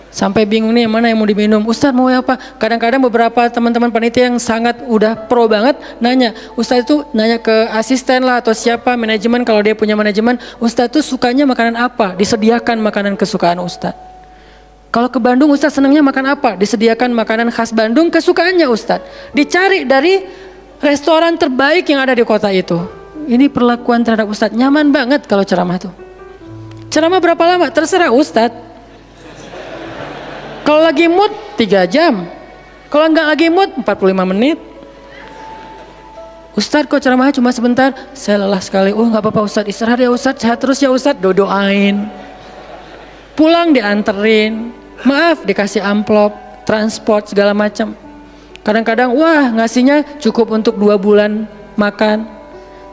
Sampai bingung nih mana yang mau diminum. Ustadz mau apa? Kadang-kadang beberapa teman-teman panitia yang sangat udah pro banget nanya. Ustadz itu nanya ke asisten lah atau siapa manajemen, kalau dia punya manajemen. Ustadz itu sukanya makanan apa? Disediakan makanan kesukaan ustadz. Kalau ke Bandung ustadz senangnya makan apa? Disediakan makanan khas Bandung kesukaannya ustadz. Dicari dari restoran terbaik yang ada di kota itu. Ini perlakuan terhadap ustadz, nyaman banget kalau ceramah tuh. Ceramah berapa lama? Terserah ustadz. Kalau lagi mood 3 jam. Kalau nggak lagi mood 45 menit. Ustadz kok ceramahnya cuma sebentar? Saya lelah sekali. Oh nggak apa-apa ustadz, istirahat ya ustadz, sehat terus ya ustadz. Doain. Pulang dianterin. Maaf dikasih amplop, transport segala macam. Kadang-kadang wah ngasihnya cukup untuk 2 bulan makan.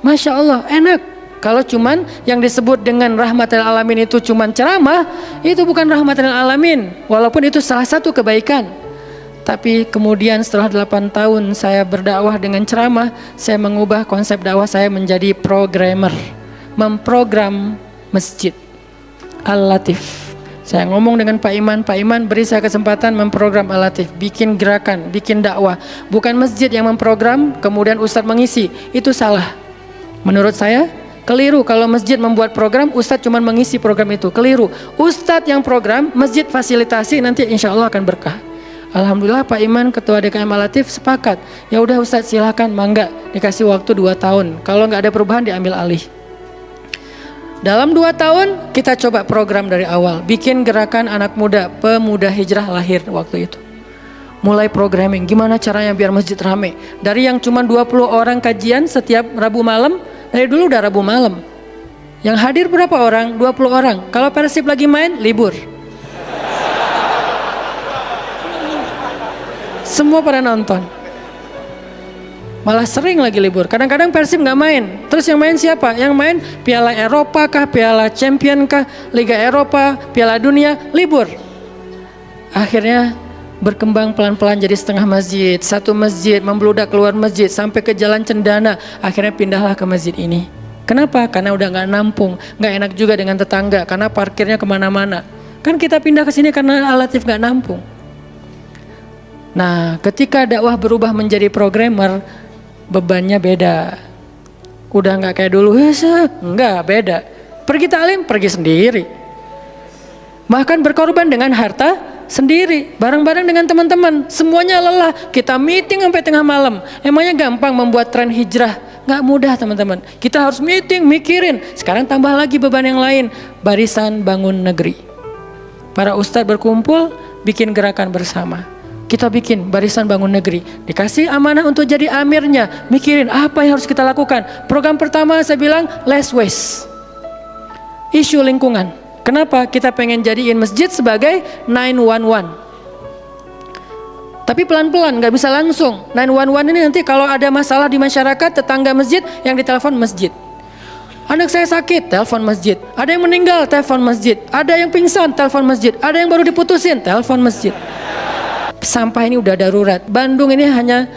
Masya Allah enak. Kalau cuman yang disebut dengan rahmatil alamin itu cuman ceramah, itu bukan rahmatil alamin. Walaupun itu salah satu kebaikan. Tapi kemudian setelah 8 tahun saya berdakwah dengan ceramah, saya mengubah konsep dakwah saya menjadi programmer. Memprogram masjid. Al-Latif. Saya ngomong dengan Pak Iman beri saya kesempatan memprogram Al-Latif, bikin gerakan, bikin dakwah. Bukan masjid yang memprogram, kemudian ustadz mengisi, itu salah. Menurut saya, Keliru kalau masjid membuat program, ustadz cuma mengisi program itu. Keliru. Ustadz yang program, masjid fasilitasi, nanti insya Allah akan berkah. Alhamdulillah Pak Iman, Ketua DKM Al-Latif sepakat. Ya udah Ustadz silakan, mangga, dikasih waktu 2 tahun. Kalau nggak ada perubahan diambil alih. Dalam 2 tahun kita coba program dari awal. Bikin gerakan anak muda, pemuda hijrah lahir waktu itu. Mulai programming, gimana caranya biar masjid rame. Dari yang cuma 20 orang kajian setiap Rabu malam, dari dulu udah Rabu malam. Yang hadir berapa orang? 20 orang. Kalau Persib lagi main, libur. Semua pada nonton. Malah sering lagi libur. Kadang-kadang Persib nggak main. Terus yang main siapa? Yang main Piala Eropa kah, Piala Champion kah, Liga Eropa, Piala Dunia, libur. Akhirnya berkembang pelan-pelan jadi setengah masjid. Satu masjid membludak keluar masjid sampai ke Jalan Cendana. Akhirnya pindahlah ke masjid ini. Kenapa? Karena udah nggak nampung. Nggak enak juga dengan tetangga karena parkirnya kemana-mana. Kan kita pindah ke sini karena Al-Latif nggak nampung. Nah, ketika dakwah berubah menjadi programmer, bebannya beda. Udah nggak kayak dulu, enggak, beda. Pergi taklim, pergi sendiri. Bahkan berkorban dengan harta sendiri, bareng-bareng dengan teman-teman. Semuanya lelah, kita meeting sampai tengah malam. Emangnya gampang membuat tren hijrah? Nggak mudah teman-teman. Kita harus meeting, mikirin. Sekarang tambah lagi beban yang lain, Barisan Bangun Negeri. Para ustadz berkumpul, bikin gerakan bersama. Kita bikin Barisan Bangun Negeri, dikasih amanah untuk jadi amirnya, mikirin apa yang harus kita lakukan. Program pertama saya bilang less waste, isu lingkungan. Kenapa? Kita pengen jadiin masjid sebagai 911. Tapi pelan-pelan, nggak bisa langsung. 911 ini nanti kalau ada masalah di masyarakat, tetangga masjid yang ditelepon masjid. Anak saya sakit, telepon masjid. Ada yang meninggal, telepon masjid. Ada yang pingsan, telepon masjid. Ada yang baru diputusin, telepon masjid. Sampah ini udah darurat. Bandung ini hanya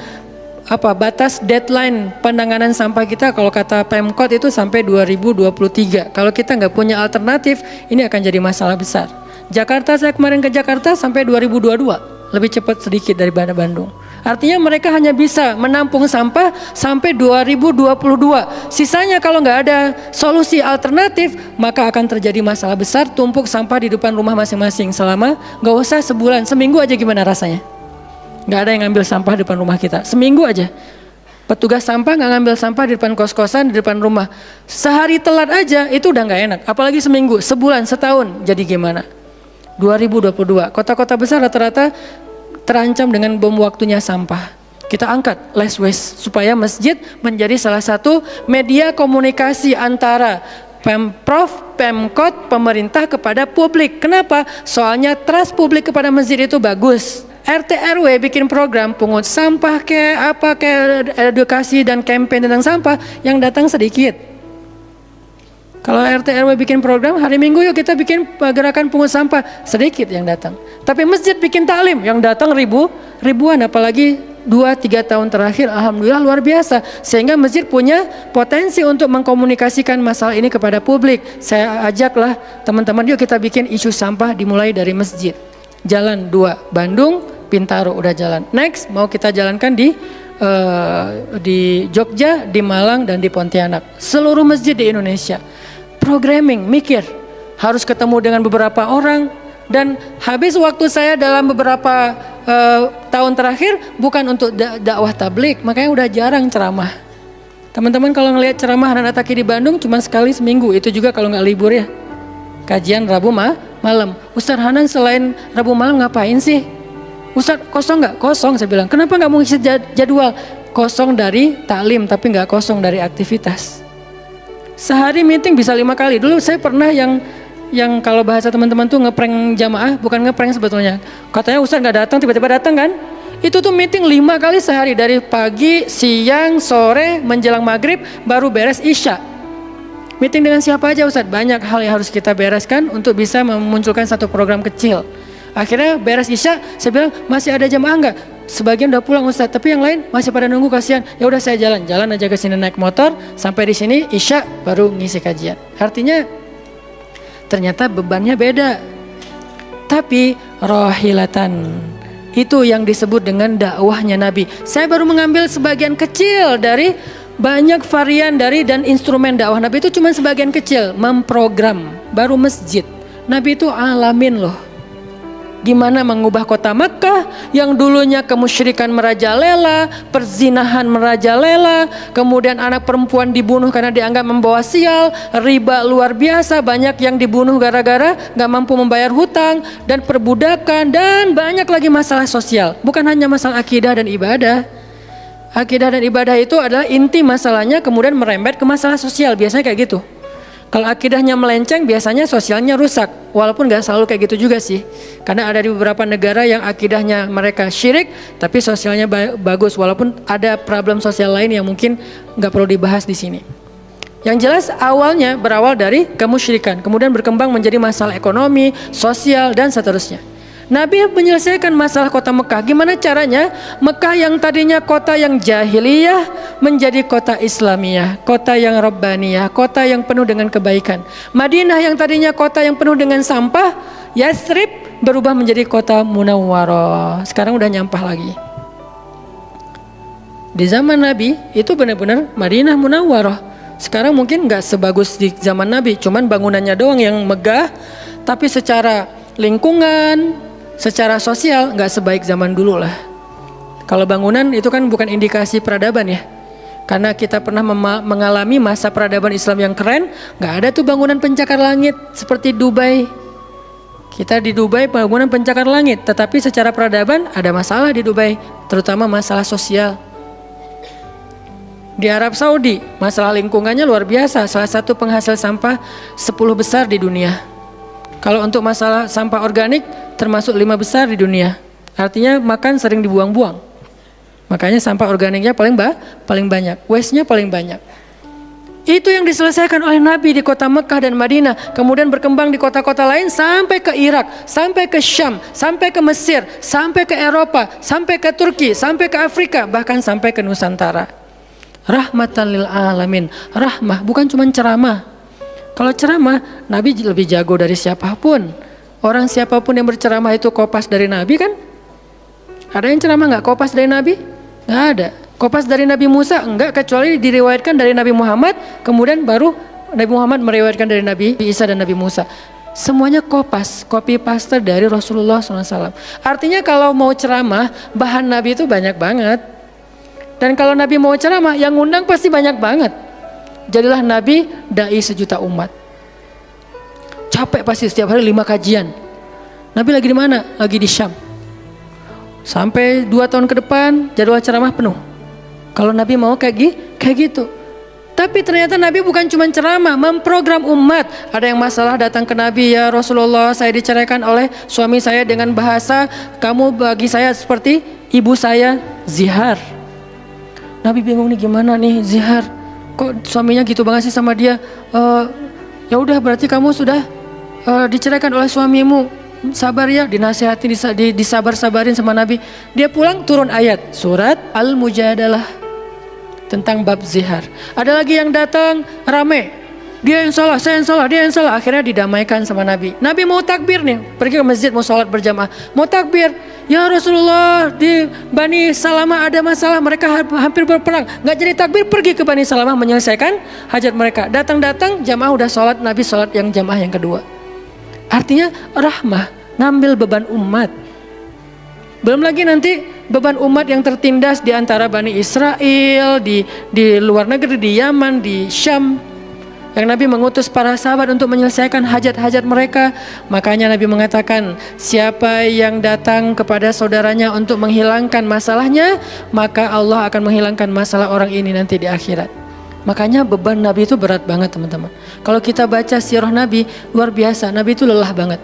batas deadline penanganan sampah kita kalau kata Pemkot itu sampai 2023. Kalau kita nggak punya alternatif, ini akan jadi masalah besar. Jakarta, saya kemarin ke Jakarta sampai 2022, lebih cepat sedikit daripada Bandung. Artinya mereka hanya bisa menampung sampah sampai 2022. Sisanya kalau nggak ada solusi alternatif, maka akan terjadi masalah besar, tumpuk sampah di depan rumah masing-masing selama nggak usah sebulan, seminggu aja gimana rasanya? Nggak ada yang ngambil sampah di depan rumah kita, seminggu aja. Petugas sampah nggak ngambil sampah di depan kos-kosan, di depan rumah. Sehari telat aja itu udah nggak enak, apalagi seminggu, sebulan, setahun. Jadi gimana? 2022, kota-kota besar rata-rata terancam dengan bom waktunya sampah. Kita angkat less waste supaya masjid menjadi salah satu media komunikasi antara Pemprov, Pemkot, pemerintah kepada publik. Kenapa? Soalnya trust publik kepada masjid itu bagus. RT RW bikin program pungut sampah kayak edukasi dan campaign tentang sampah, yang datang sedikit. Kalau RT RW bikin program, hari Minggu yuk kita bikin gerakan pungut sampah, sedikit yang datang. Tapi masjid bikin taklim, yang datang ribuan, apalagi 2-3 tahun terakhir, alhamdulillah luar biasa. Sehingga masjid punya potensi untuk mengkomunikasikan masalah ini kepada publik. Saya ajaklah teman-teman, yuk kita bikin isu sampah dimulai dari masjid. Jalan 2, Bandung, Bintaro udah jalan. Next mau kita jalankan di Jogja, di Malang, dan di Pontianak. Seluruh masjid di Indonesia. Programming, mikir, harus ketemu dengan beberapa orang, dan habis waktu saya dalam beberapa tahun terakhir bukan untuk dakwah tablik, makanya udah jarang ceramah. Teman-teman kalau ngelihat ceramah Hanan Attaqi di Bandung cuma sekali seminggu, itu juga kalau nggak libur ya. Kajian Rabu malam. Ustaz Hanan selain Rabu malam ngapain sih? Ustaz kosong nggak? Kosong, saya bilang. Kenapa nggak mau ngisi jadwal? Kosong dari taklim tapi nggak kosong dari aktivitas. Sehari meeting bisa 5 kali. Dulu saya pernah yang kalau bahasa teman-teman tuh ngeprank jamaah, bukan ngeprank sebetulnya. Katanya Ustaz nggak datang, tiba-tiba datang kan? Itu tuh meeting 5 kali sehari, dari pagi, siang, sore, menjelang maghrib, baru beres isya. Meeting dengan siapa aja Ustaz? Banyak hal yang harus kita bereskan untuk bisa memunculkan satu program kecil. Akhirnya beres isya, saya bilang masih ada jamaah nggak? Sebagian udah pulang Ustaz, tapi yang lain masih pada nunggu, kasihan. Ya udah saya jalan aja ke sini naik motor, sampai di sini isya baru ngisi kajian. Artinya ternyata bebannya beda. Tapi rohilatan itu yang disebut dengan dakwahnya Nabi. Saya baru mengambil sebagian kecil dari banyak varian dari dan instrumen dakwah Nabi itu cuma sebagian kecil, memprogram, baru masjid. Nabi itu alamin loh. Gimana mengubah kota Mekah yang dulunya kemusyrikan merajalela, perzinahan merajalela, kemudian anak perempuan dibunuh karena dianggap membawa sial, riba luar biasa, banyak yang dibunuh gara-gara gak mampu membayar hutang, dan perbudakan, dan banyak lagi masalah sosial. Bukan hanya masalah akidah dan ibadah. Akidah dan ibadah itu adalah inti masalahnya, kemudian merembet ke masalah sosial, biasanya kayak gitu. Kalau akidahnya melenceng, biasanya sosialnya rusak. Walaupun gak selalu kayak gitu juga sih. Karena ada di beberapa negara yang akidahnya mereka syirik, tapi sosialnya bagus. Walaupun ada problem sosial lain yang mungkin gak perlu dibahas di sini. Yang jelas awalnya berawal dari kemusyrikan, kemudian berkembang menjadi masalah ekonomi, sosial, dan seterusnya. Nabi menyelesaikan masalah kota Mekah. Gimana caranya? Mekah yang tadinya kota yang jahiliyah menjadi kota Islamiyah, kota yang Rabbaniyah, kota yang penuh dengan kebaikan. Madinah yang tadinya kota yang penuh dengan sampah, Yathrib berubah menjadi kota Munawwarah. Sekarang udah nyampah lagi. Di zaman Nabi itu benar-benar Madinah Munawwarah. Sekarang mungkin nggak sebagus di zaman Nabi, cuman bangunannya doang yang megah, tapi secara lingkungan, secara sosial nggak sebaik zaman dulu lah. Kalau bangunan itu kan bukan indikasi peradaban ya. Karena kita pernah mengalami masa peradaban Islam yang keren, nggak ada tuh bangunan pencakar langit seperti Dubai. Kita di Dubai bangunan pencakar langit, tetapi secara peradaban ada masalah di Dubai, terutama masalah sosial. Di Arab Saudi masalah lingkungannya luar biasa, salah satu penghasil sampah 10 besar di dunia. Kalau untuk masalah sampah organik termasuk 5 besar di dunia. Artinya makan sering dibuang-buang. Makanya sampah organiknya paling banyak, waste-nya paling banyak. Itu yang diselesaikan oleh Nabi di kota Mekah dan Madinah, kemudian berkembang di kota-kota lain sampai ke Irak, sampai ke Syam, sampai ke Mesir, sampai ke Eropa, sampai ke Turki, sampai ke Afrika, bahkan sampai ke Nusantara. Rahmatan lil alamin. Rahmah bukan cuma ceramah. Kalau ceramah, Nabi lebih jago dari siapapun. Orang siapapun yang berceramah itu kopas dari Nabi kan? Ada yang ceramah nggak kopas dari Nabi? Nggak ada. Kopas dari Nabi Musa? Enggak, kecuali diriwayatkan dari Nabi Muhammad, kemudian baru Nabi Muhammad meriwayatkan dari Nabi Isa dan Nabi Musa. Semuanya kopas, copy paste dari Rasulullah SAW. Artinya kalau mau ceramah, bahan Nabi itu banyak banget. Dan kalau Nabi mau ceramah, yang ngundang pasti banyak banget. Jadilah Nabi dai sejuta umat. Capek pasti setiap hari 5 kajian. Nabi lagi di mana? Lagi di Syam. Sampai 2 tahun ke depan jadwal ceramah penuh. Kalau Nabi mau kayak gitu. Tapi ternyata Nabi bukan cuma ceramah, memprogram umat. Ada yang masalah datang ke Nabi, ya Rasulullah, saya diceraikan oleh suami saya dengan bahasa, kamu bagi saya seperti ibu saya, zihar. Nabi bingung nih, gimana nih zihar? Kok suaminya gitu banget sih sama dia? Ya udah, berarti kamu sudah diceraikan oleh suamimu. Sabar ya, dinasihati, disabar-sabarin sama Nabi. Dia pulang turun ayat surat Al-Mujadalah tentang bab zihar. Ada lagi yang datang rame, dia yang salah, saya yang salah, dia yang salah. Akhirnya didamaikan sama Nabi. Nabi mau takbir nih, pergi ke masjid mau sholat berjamaah, mau takbir. Ya Rasulullah, di Bani Salamah ada masalah, mereka hampir berperang, nggak jadi takbir, pergi ke Bani Salamah menyelesaikan hajat mereka. Datang-datang jamaah udah sholat, Nabi sholat yang jamaah yang kedua. Artinya rahmah, ngambil beban umat. Belum lagi nanti beban umat yang tertindas di antara Bani Israel, di luar negeri, di Yaman, di Syam, yang Nabi mengutus para sahabat untuk menyelesaikan hajat-hajat mereka. Makanya Nabi mengatakan, siapa yang datang kepada saudaranya untuk menghilangkan masalahnya, maka Allah akan menghilangkan masalah orang ini nanti di akhirat. Makanya beban Nabi itu berat banget teman-teman. Kalau kita baca sirah Nabi, luar biasa, Nabi itu lelah banget.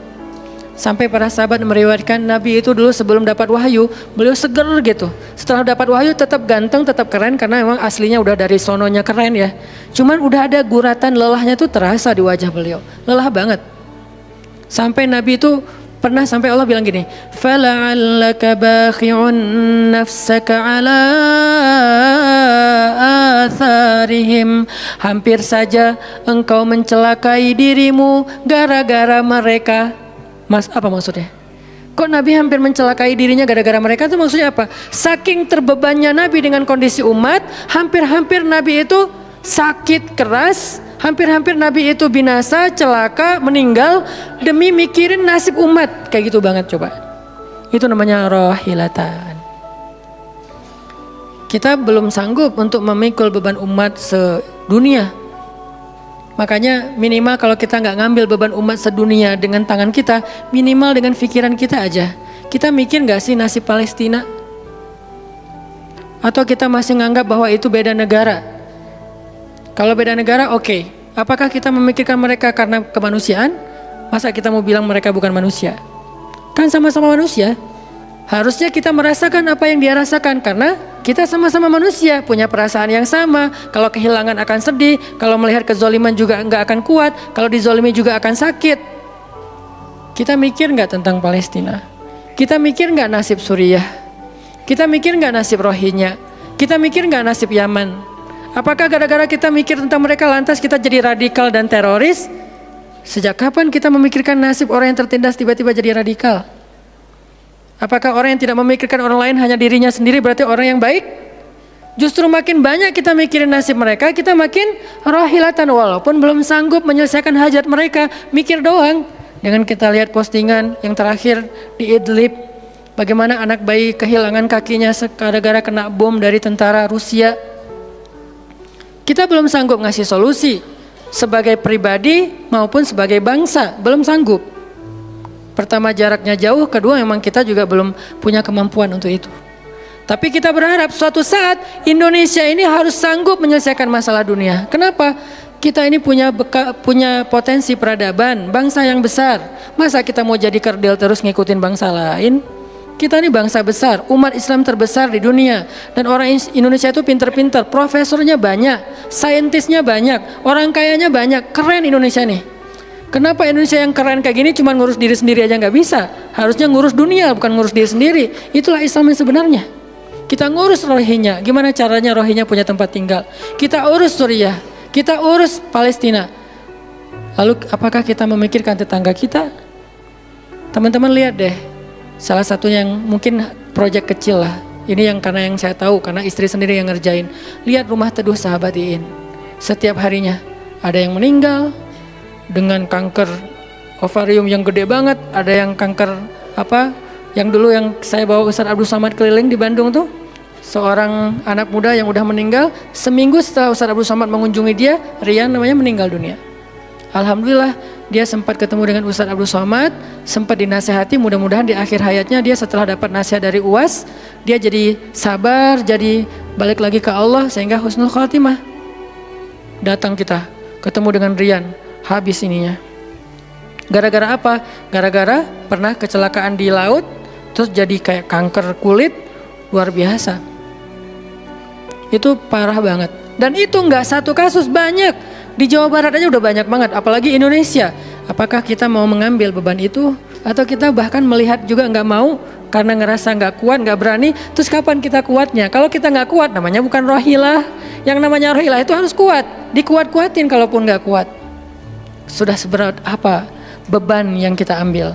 Sampai para sahabat meriwayatkan Nabi itu dulu sebelum dapat wahyu, beliau seger gitu. Setelah dapat wahyu tetap ganteng, tetap keren, karena memang aslinya udah dari sononya keren ya. Cuman udah ada guratan lelahnya tuh terasa di wajah beliau. Lelah banget. Sampai Nabi itu pernah sampai Allah bilang gini, "Fala'allaka bakhi'un nafsaka 'ala atharihim." Hampir saja engkau mencelakai dirimu gara-gara mereka. Apa maksudnya? Kok Nabi hampir mencelakai dirinya gara-gara mereka, itu maksudnya apa? Saking terbebannya Nabi dengan kondisi umat, hampir-hampir Nabi itu sakit keras, hampir-hampir Nabi itu binasa, celaka, meninggal demi mikirin nasib umat. Kayak gitu banget coba. Itu namanya rohilatan. Kita belum sanggup untuk memikul beban umat sedunia. Makanya minimal kalau kita nggak ngambil beban umat sedunia dengan tangan kita, minimal dengan pikiran kita aja. Kita mikir nggak sih nasib Palestina? Atau kita masih nganggap bahwa itu beda negara? Kalau beda negara oke. Apakah kita memikirkan mereka karena kemanusiaan? Masa kita mau bilang mereka bukan manusia? Kan sama-sama manusia. Harusnya kita merasakan apa yang dia rasakan karena kita sama-sama manusia, punya perasaan yang sama. Kalau kehilangan akan sedih, kalau melihat kezoliman juga nggak akan kuat, kalau dizolimi juga akan sakit. Kita mikir nggak tentang Palestina? Kita mikir nggak nasib Suriah? Kita mikir nggak nasib Rohingya? Kita mikir nggak nasib Yaman? Apakah gara-gara kita mikir tentang mereka lantas kita jadi radikal dan teroris? Sejak kapan kita memikirkan nasib orang yang tertindas tiba-tiba jadi radikal? Apakah orang yang tidak memikirkan orang lain hanya dirinya sendiri berarti orang yang baik? Justru makin banyak kita mikirin nasib mereka, kita makin rohilatan walaupun belum sanggup menyelesaikan hajat mereka, mikir doang. Dengan kita lihat postingan yang terakhir di Idlib, bagaimana anak bayi kehilangan kakinya gara-gara kena bom dari tentara Rusia. Kita belum sanggup ngasih solusi sebagai pribadi maupun sebagai bangsa, belum sanggup. Pertama jaraknya jauh, kedua memang kita juga belum punya kemampuan untuk itu. Tapi kita berharap suatu saat Indonesia ini harus sanggup menyelesaikan masalah dunia. Kenapa? Kita ini punya potensi peradaban, bangsa yang besar. Masa kita mau jadi kerdil terus ngikutin bangsa lain? Kita ini bangsa besar, umat Islam terbesar di dunia. Dan orang Indonesia itu pinter-pinter, profesornya banyak, saintisnya banyak, orang kayanya banyak, keren Indonesia nih. Kenapa Indonesia yang keren kayak gini cuma ngurus diri sendiri aja nggak bisa? Harusnya ngurus dunia bukan ngurus diri sendiri. Itulah Islam yang sebenarnya. Kita ngurus Rohingya, gimana caranya Rohingya punya tempat tinggal? Kita urus Suriah, kita urus Palestina. Lalu apakah kita memikirkan tetangga kita? Teman-teman lihat deh, salah satu yang mungkin proyek kecil lah. Ini yang karena yang saya tahu, karena istri sendiri yang ngerjain. Lihat rumah teduh Sahabat Iin. Setiap harinya ada yang meninggal dengan kanker ovarium yang gede banget, ada yang kanker yang dulu yang saya bawa Ustaz Abdul Somad keliling di Bandung tuh, seorang anak muda yang udah meninggal, seminggu setelah Ustaz Abdul Somad mengunjungi dia, Rian namanya, meninggal dunia. Alhamdulillah dia sempat ketemu dengan Ustaz Abdul Somad, sempat dinasehati, mudah-mudahan di akhir hayatnya dia setelah dapat nasihat dari UAS, dia jadi sabar, jadi balik lagi ke Allah sehingga husnul khotimah. Datang kita ketemu dengan Rian, habis ininya. Gara-gara apa? Gara-gara pernah kecelakaan di laut, terus jadi kayak kanker kulit, luar biasa. Itu parah banget. Dan itu nggak satu kasus, banyak. Di Jawa Barat aja udah banyak banget, apalagi Indonesia. Apakah kita mau mengambil beban itu? Atau kita bahkan melihat juga nggak mau karena ngerasa nggak kuat, nggak berani. Terus kapan kita kuatnya? Kalau kita nggak kuat, namanya bukan rohilah. Yang namanya rohilah itu harus kuat, dikuat-kuatin kalaupun nggak kuat. Sudah seberat apa beban yang kita ambil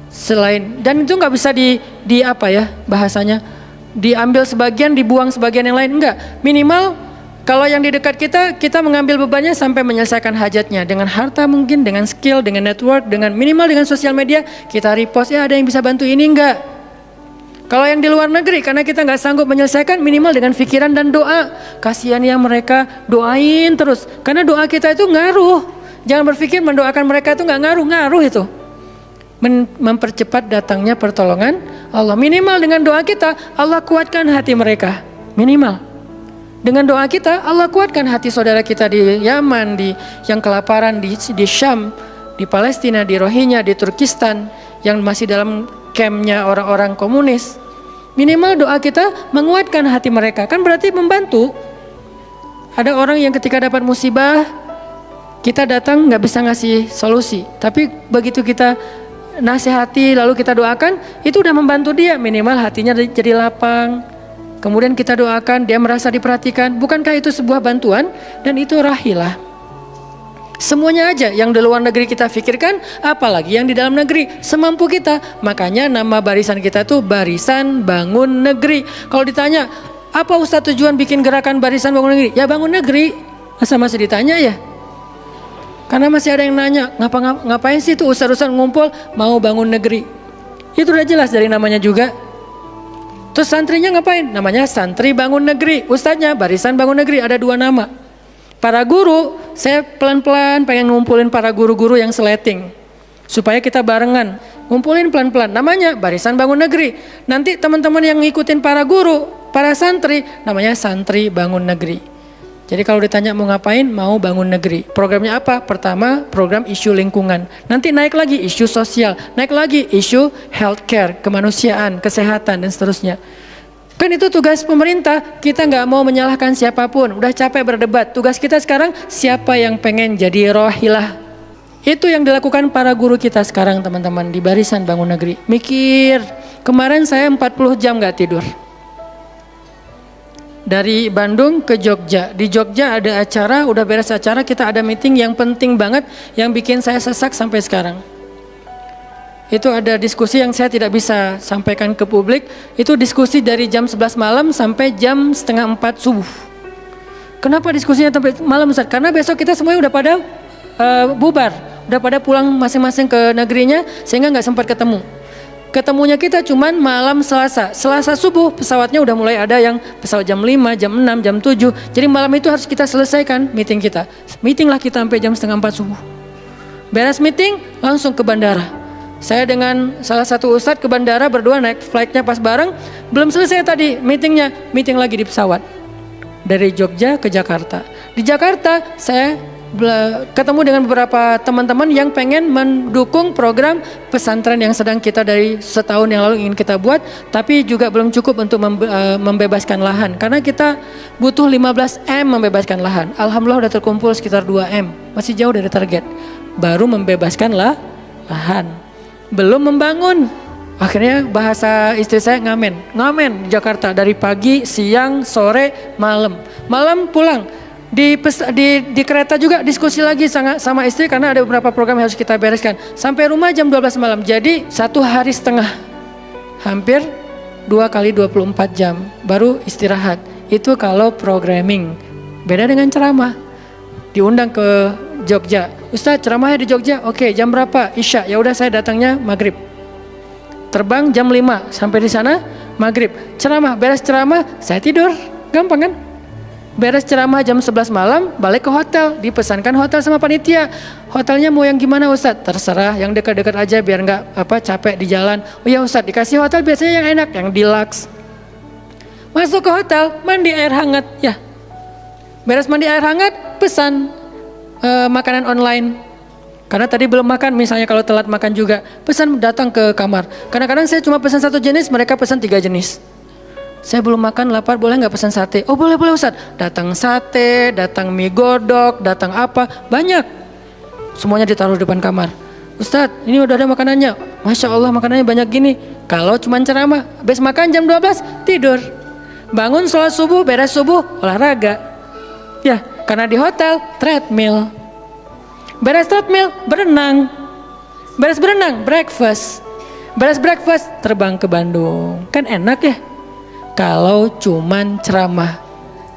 selain, dan itu nggak bisa bahasanya diambil sebagian dibuang sebagian yang lain, enggak. Minimal kalau yang di dekat kita mengambil bebannya sampai menyelesaikan hajatnya dengan harta, mungkin dengan skill, dengan network, dengan minimal dengan sosial media kita repost, ya ada yang bisa bantu ini, enggak. Kalau yang di luar negeri karena kita nggak sanggup menyelesaikan, minimal dengan pikiran dan doa. Kasihan ya mereka, doain terus karena doa kita itu ngaruh. Jangan berpikir mendoakan mereka itu nggak ngaruh itu. Mempercepat datangnya pertolongan Allah. Minimal dengan doa kita Allah kuatkan hati mereka. Minimal dengan doa kita Allah kuatkan hati saudara kita di Yaman, di yang kelaparan di Syam, di Palestina, di Rohingya, di Turkistan yang masih dalam campnya orang-orang komunis. Minimal doa kita menguatkan hati mereka, kan berarti membantu. Ada orang yang ketika dapat musibah kita datang nggak bisa ngasih solusi, tapi begitu kita nasihati lalu kita doakan, itu udah membantu dia, minimal hatinya jadi lapang. Kemudian kita doakan, dia merasa diperhatikan. Bukankah itu sebuah bantuan? Dan itu rahilah. Semuanya aja yang di luar negeri kita pikirkan, apalagi yang di dalam negeri, semampu kita. Makanya nama barisan kita tuh Barisan Bangun Negeri. Kalau ditanya, apa Ustadz tujuan bikin gerakan Barisan Bangun Negeri? Ya bangun negeri. Masa masih ditanya ya? Karena masih ada yang nanya, ngapain sih tuh ustadz-ustadz ngumpul mau bangun negeri? Itu udah jelas dari namanya juga. Terus santrinya ngapain? Namanya Santri Bangun Negeri. Ustadznya Barisan Bangun Negeri, ada 2 nama. Para guru, saya pelan-pelan pengen ngumpulin para guru-guru yang seleting. Supaya kita barengan, ngumpulin pelan-pelan. Namanya Barisan Bangun Negeri. Nanti teman-teman yang ngikutin para guru, para santri, namanya Santri Bangun Negeri. Jadi kalau ditanya mau ngapain, mau bangun negeri. Programnya apa? Pertama, program isu lingkungan. Nanti naik lagi isu sosial, naik lagi isu healthcare, kemanusiaan, kesehatan, dan seterusnya. Kan itu tugas pemerintah, kita nggak mau menyalahkan siapapun, udah capek berdebat. Tugas kita sekarang, siapa yang pengen jadi rohilah? Itu yang dilakukan para guru kita sekarang teman-teman di Barisan Bangun Negeri. Mikir, kemarin saya 40 jam nggak tidur. Dari Bandung ke Jogja. Di Jogja ada acara, udah beres acara, kita ada meeting yang penting banget, yang bikin saya sesak sampai sekarang. Itu ada diskusi yang saya tidak bisa sampaikan ke publik. Itu diskusi dari jam 11 malam sampai jam setengah 4 subuh. Kenapa diskusinya sampai malam Ustaz? Karena besok kita semuanya udah pada bubar, udah pada pulang masing-masing ke negerinya, sehingga nggak sempat ketemu. Ketemunya kita cuman malam Selasa. Selasa subuh pesawatnya udah mulai ada yang pesawat jam 5, jam 6, jam 7. Jadi malam itu harus kita selesaikan meeting kita. Meeting lah kita sampai jam setengah 4 subuh. Beres meeting langsung ke bandara. Saya dengan salah satu ustadz ke bandara berdua, naik flightnya pas bareng. Belum selesai tadi meetingnya, meeting lagi di pesawat dari Jogja ke Jakarta. Di Jakarta saya ketemu dengan beberapa teman-teman yang pengen mendukung program pesantren yang sedang kita dari setahun yang lalu ingin kita buat, tapi juga belum cukup untuk membebaskan lahan karena kita butuh 15 M membebaskan lahan. Alhamdulillah udah terkumpul sekitar 2 M, masih jauh dari target. Baru membebaskan lahan, belum membangun. Akhirnya bahasa istri saya ngamen di Jakarta dari pagi, siang, sore, malam pulang. Di kereta juga diskusi lagi sama istri karena ada beberapa program yang harus kita bereskan. Sampai rumah jam 12 malam. Jadi 1 hari setengah. Hampir 2 kali 24 jam baru istirahat. Itu kalau programming. Beda dengan ceramah. Diundang ke Jogja. Ustadz ceramahnya di Jogja. Oke, jam berapa? Isya. Ya udah saya datangnya maghrib. Terbang jam 5 sampai di sana maghrib. Ceramah, beres ceramah saya tidur. Gampang kan? Beres ceramah jam 11 malam, balik ke hotel, dipesankan hotel sama panitia. Hotelnya mau yang gimana Ustadz? Terserah, yang dekat-dekat aja biar nggak capek di jalan. Oh ya Ustadz, dikasih hotel biasanya yang enak, yang deluxe. Masuk ke hotel, mandi air hangat, ya. Beres mandi air hangat, pesan makanan online. Karena tadi belum makan, misalnya kalau telat makan juga, pesan datang ke kamar. Kadang-kadang saya cuma pesan 1 jenis, mereka pesan 3 jenis. Saya belum makan, lapar, boleh nggak pesan sate? Oh boleh Ustaz. Datang sate, datang mie godok, datang apa, banyak. Semuanya ditaruh di depan kamar. Ustaz, ini udah ada makanannya. Masya Allah makanannya banyak gini. Kalau cuma ceramah, habis makan jam 12, tidur. Bangun sholat subuh, beres subuh, olahraga. Ya, karena di hotel, treadmill. Beres treadmill, berenang. Beres berenang, breakfast. Beres breakfast, terbang ke Bandung. Kan enak ya? Kalau cuman ceramah.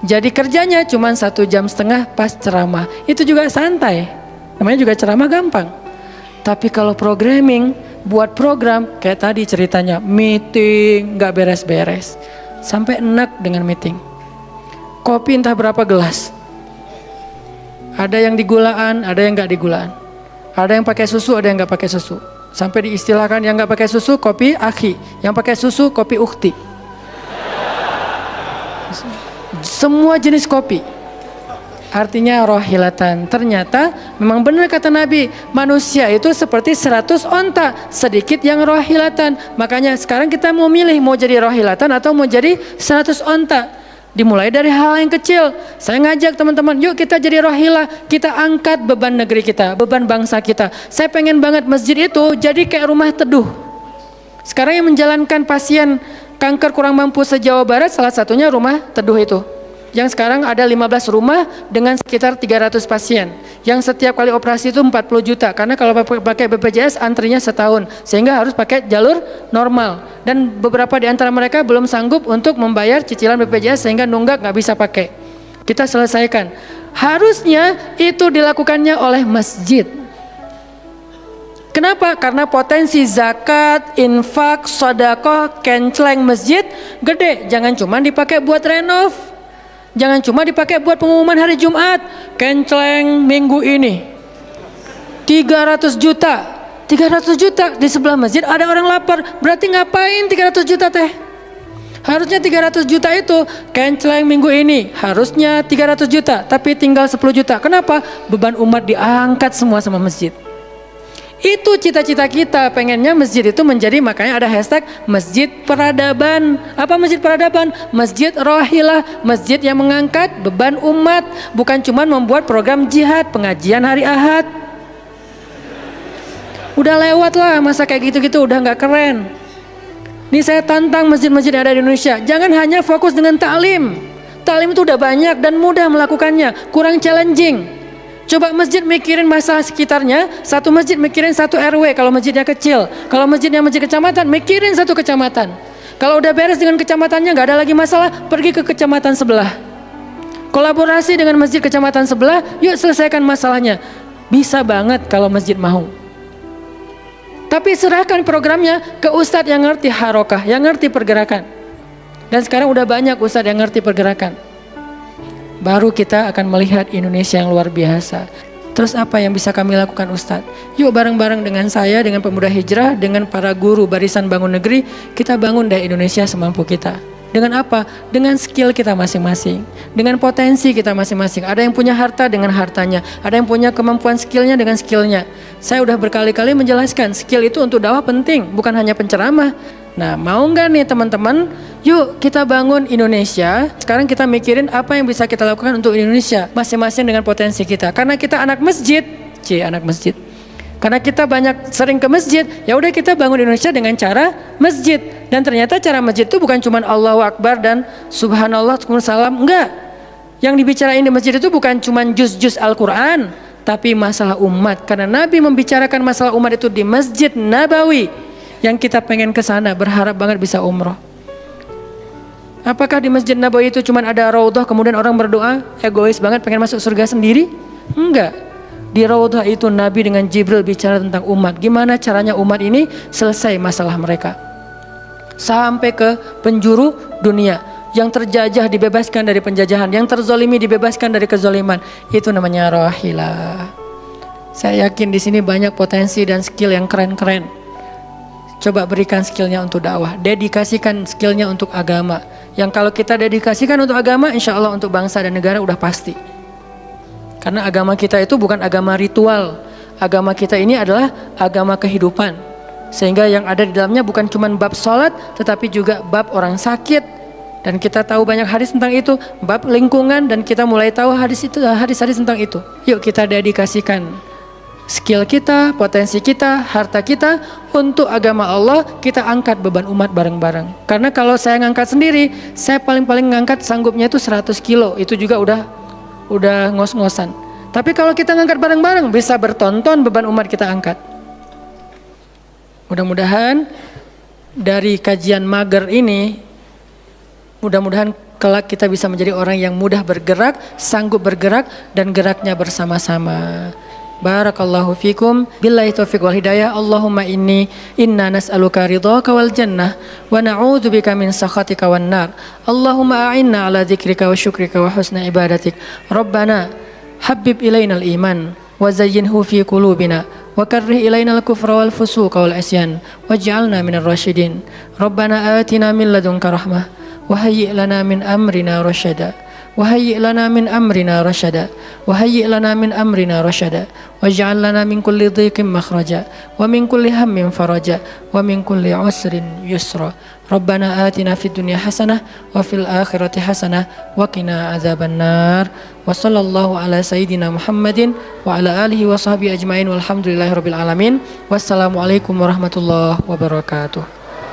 Jadi kerjanya cuman 1,5 jam pas ceramah. Itu juga santai. Namanya juga ceramah gampang. Tapi kalau programming, buat program kayak tadi ceritanya, meeting gak beres-beres. Sampai enak dengan meeting. Kopi entah berapa gelas. Ada yang digulaan, ada yang gak digulaan. Ada yang pakai susu, ada yang gak pakai susu. Sampai diistilahkan yang gak pakai susu kopi akhi, yang pakai susu kopi ukti. Semua jenis kopi. Artinya rohilatan. Ternyata memang benar kata Nabi, manusia itu seperti 100 onta, sedikit yang rohilatan. Makanya sekarang kita mau milih mau jadi rohilatan atau mau jadi 100 onta. Dimulai dari hal yang kecil. Saya ngajak teman-teman, yuk kita jadi rohilah, kita angkat beban negeri kita, beban bangsa kita. Saya pengen banget masjid itu jadi kayak rumah teduh. Sekarang yang menjalankan pasien kanker kurang mampu se-Jawa Barat, salah satunya rumah teduh itu. yang sekarang ada 15 rumah dengan sekitar 300 pasien. Yang setiap kali operasi itu 40 juta. Karena kalau pakai BPJS antrinya setahun. Sehingga harus pakai jalur normal. Dan beberapa di antara mereka belum sanggup untuk membayar cicilan BPJS sehingga nunggak nggak bisa pakai. Kita selesaikan. Harusnya itu dilakukannya oleh masjid. Kenapa? Karena potensi zakat, infak, sedekah, kenceleng masjid gede. Jangan cuma dipakai buat renov. Jangan cuma dipakai buat pengumuman hari Jumat. Kenceleng minggu ini 300 juta. 300 juta di sebelah masjid ada orang lapar. Berarti ngapain 300 juta teh? Harusnya 300 juta itu kenceleng minggu ini. Harusnya 300 juta. Tapi tinggal 10 juta. Kenapa? Beban umat diangkat semua sama masjid. Itu cita-cita kita, pengennya masjid itu menjadi, makanya ada hashtag masjid peradaban. Apa masjid peradaban? Masjid rohilah, masjid yang mengangkat beban umat, bukan cuma membuat program jihad, pengajian hari Ahad. Udah lewat lah masa kayak gitu-gitu, udah nggak keren. Nih saya tantang masjid-masjid yang ada di Indonesia, jangan hanya fokus dengan taklim. Taklim itu udah banyak dan mudah melakukannya, kurang challenging. Coba masjid mikirin masalah sekitarnya, satu masjid mikirin satu RW kalau masjidnya kecil. Kalau masjidnya masjid kecamatan, mikirin satu kecamatan. Kalau udah beres dengan kecamatannya, nggak ada lagi masalah, pergi ke kecamatan sebelah. Kolaborasi dengan masjid kecamatan sebelah, yuk selesaikan masalahnya. Bisa banget kalau masjid mau. Tapi serahkan programnya ke ustadz yang ngerti harokah, yang ngerti pergerakan. Dan sekarang udah banyak ustadz yang ngerti pergerakan. Baru kita akan melihat Indonesia yang luar biasa. Terus apa yang bisa kami lakukan Ustadz? Yuk bareng-bareng dengan saya, dengan pemuda hijrah, dengan para guru barisan bangun negeri, kita bangun deh Indonesia semampu kita. Dengan apa? Dengan skill kita masing-masing, dengan potensi kita masing-masing. Ada yang punya harta dengan hartanya, ada yang punya kemampuan skillnya dengan skillnya. Saya udah berkali-kali menjelaskan, skill itu untuk dakwah penting, bukan hanya penceramah. Nah, mau nggak nih teman-teman? Yuk kita bangun Indonesia. Sekarang kita mikirin apa yang bisa kita lakukan untuk Indonesia, masing-masing dengan potensi kita. Karena kita anak masjid, anak masjid. Karena kita banyak sering ke masjid, ya udah kita bangun Indonesia dengan cara masjid. Dan ternyata cara masjid itu bukan cuma Allahu Akbar dan Subhanallah, salam, enggak. Yang dibicarain di masjid itu bukan cuma juz-juz Al-Quran, tapi masalah umat. Karena Nabi membicarakan masalah umat itu di Masjid Nabawi. Yang kita pengen ke sana, berharap banget bisa umroh. Apakah di Masjid Nabawi itu cuma ada raudhah kemudian orang berdoa, egois banget pengen masuk surga sendiri? Enggak. Di raudhah itu Nabi dengan Jibril bicara tentang umat. Gimana caranya umat ini selesai masalah mereka. Sampai ke penjuru dunia. Yang terjajah dibebaskan dari penjajahan, yang terzolimi dibebaskan dari kezoliman. Itu namanya rohilah. Saya yakin di sini banyak potensi dan skill yang keren-keren. Coba berikan skillnya untuk dakwah, dedikasikan skillnya untuk agama. Yang kalau kita dedikasikan untuk agama, insya Allah untuk bangsa dan negara udah pasti. Karena agama kita itu bukan agama ritual. Agama kita ini adalah agama kehidupan. Sehingga yang ada di dalamnya bukan cuma bab sholat, tetapi juga bab orang sakit. Dan kita tahu banyak hadis tentang itu, bab lingkungan, dan kita mulai tahu hadis-hadis tentang itu. Yuk kita dedikasikan skill kita, potensi kita, harta kita untuk agama Allah. Kita angkat beban umat bareng-bareng. Karena kalau saya ngangkat sendiri, saya paling-paling ngangkat sanggupnya itu 100 kilo. Itu juga udah ngos-ngosan. Tapi kalau kita ngangkat bareng-bareng, bisa bertonton beban umat kita angkat. Mudah-mudahan dari kajian mager ini, mudah-mudahan kelak kita bisa menjadi orang yang mudah bergerak, sanggup bergerak, dan geraknya bersama-sama. Barakallahu fikum, billahi taufiq wal hidayah. Allahumma inna nas'aluka ridhaka wal jannah wa na'udzubika min sakhatika wan nar. Allahumma a'inna ala dzikrika wa syukrika wa husna ibadatik. Rabbana habbib ilainal iman wa zayyinhu fi qulubina wa karrih ilainal kufra wal fusuqa wal isyan waj'alna minar rasyidin. Rabbana atina min ladunka rahmah wa hayyi' lana min amrina rasyada. وهيئ لنا من أمرنا رشدا وهيئ لنا من أمرنا رشدا واجعل لنا من كل ضيق مخرجا ومن كل هم فرجا ومن كل عسر يسرا ربنا آتنا في الدنيا حسنة وفي الآخرة حسنة وقنا عذاب النار وصلى الله على سيدنا محمد وعلى آله وصحبه أجمعين والحمد لله رب العالمين والسلام عليكم ورحمة الله وبركاته.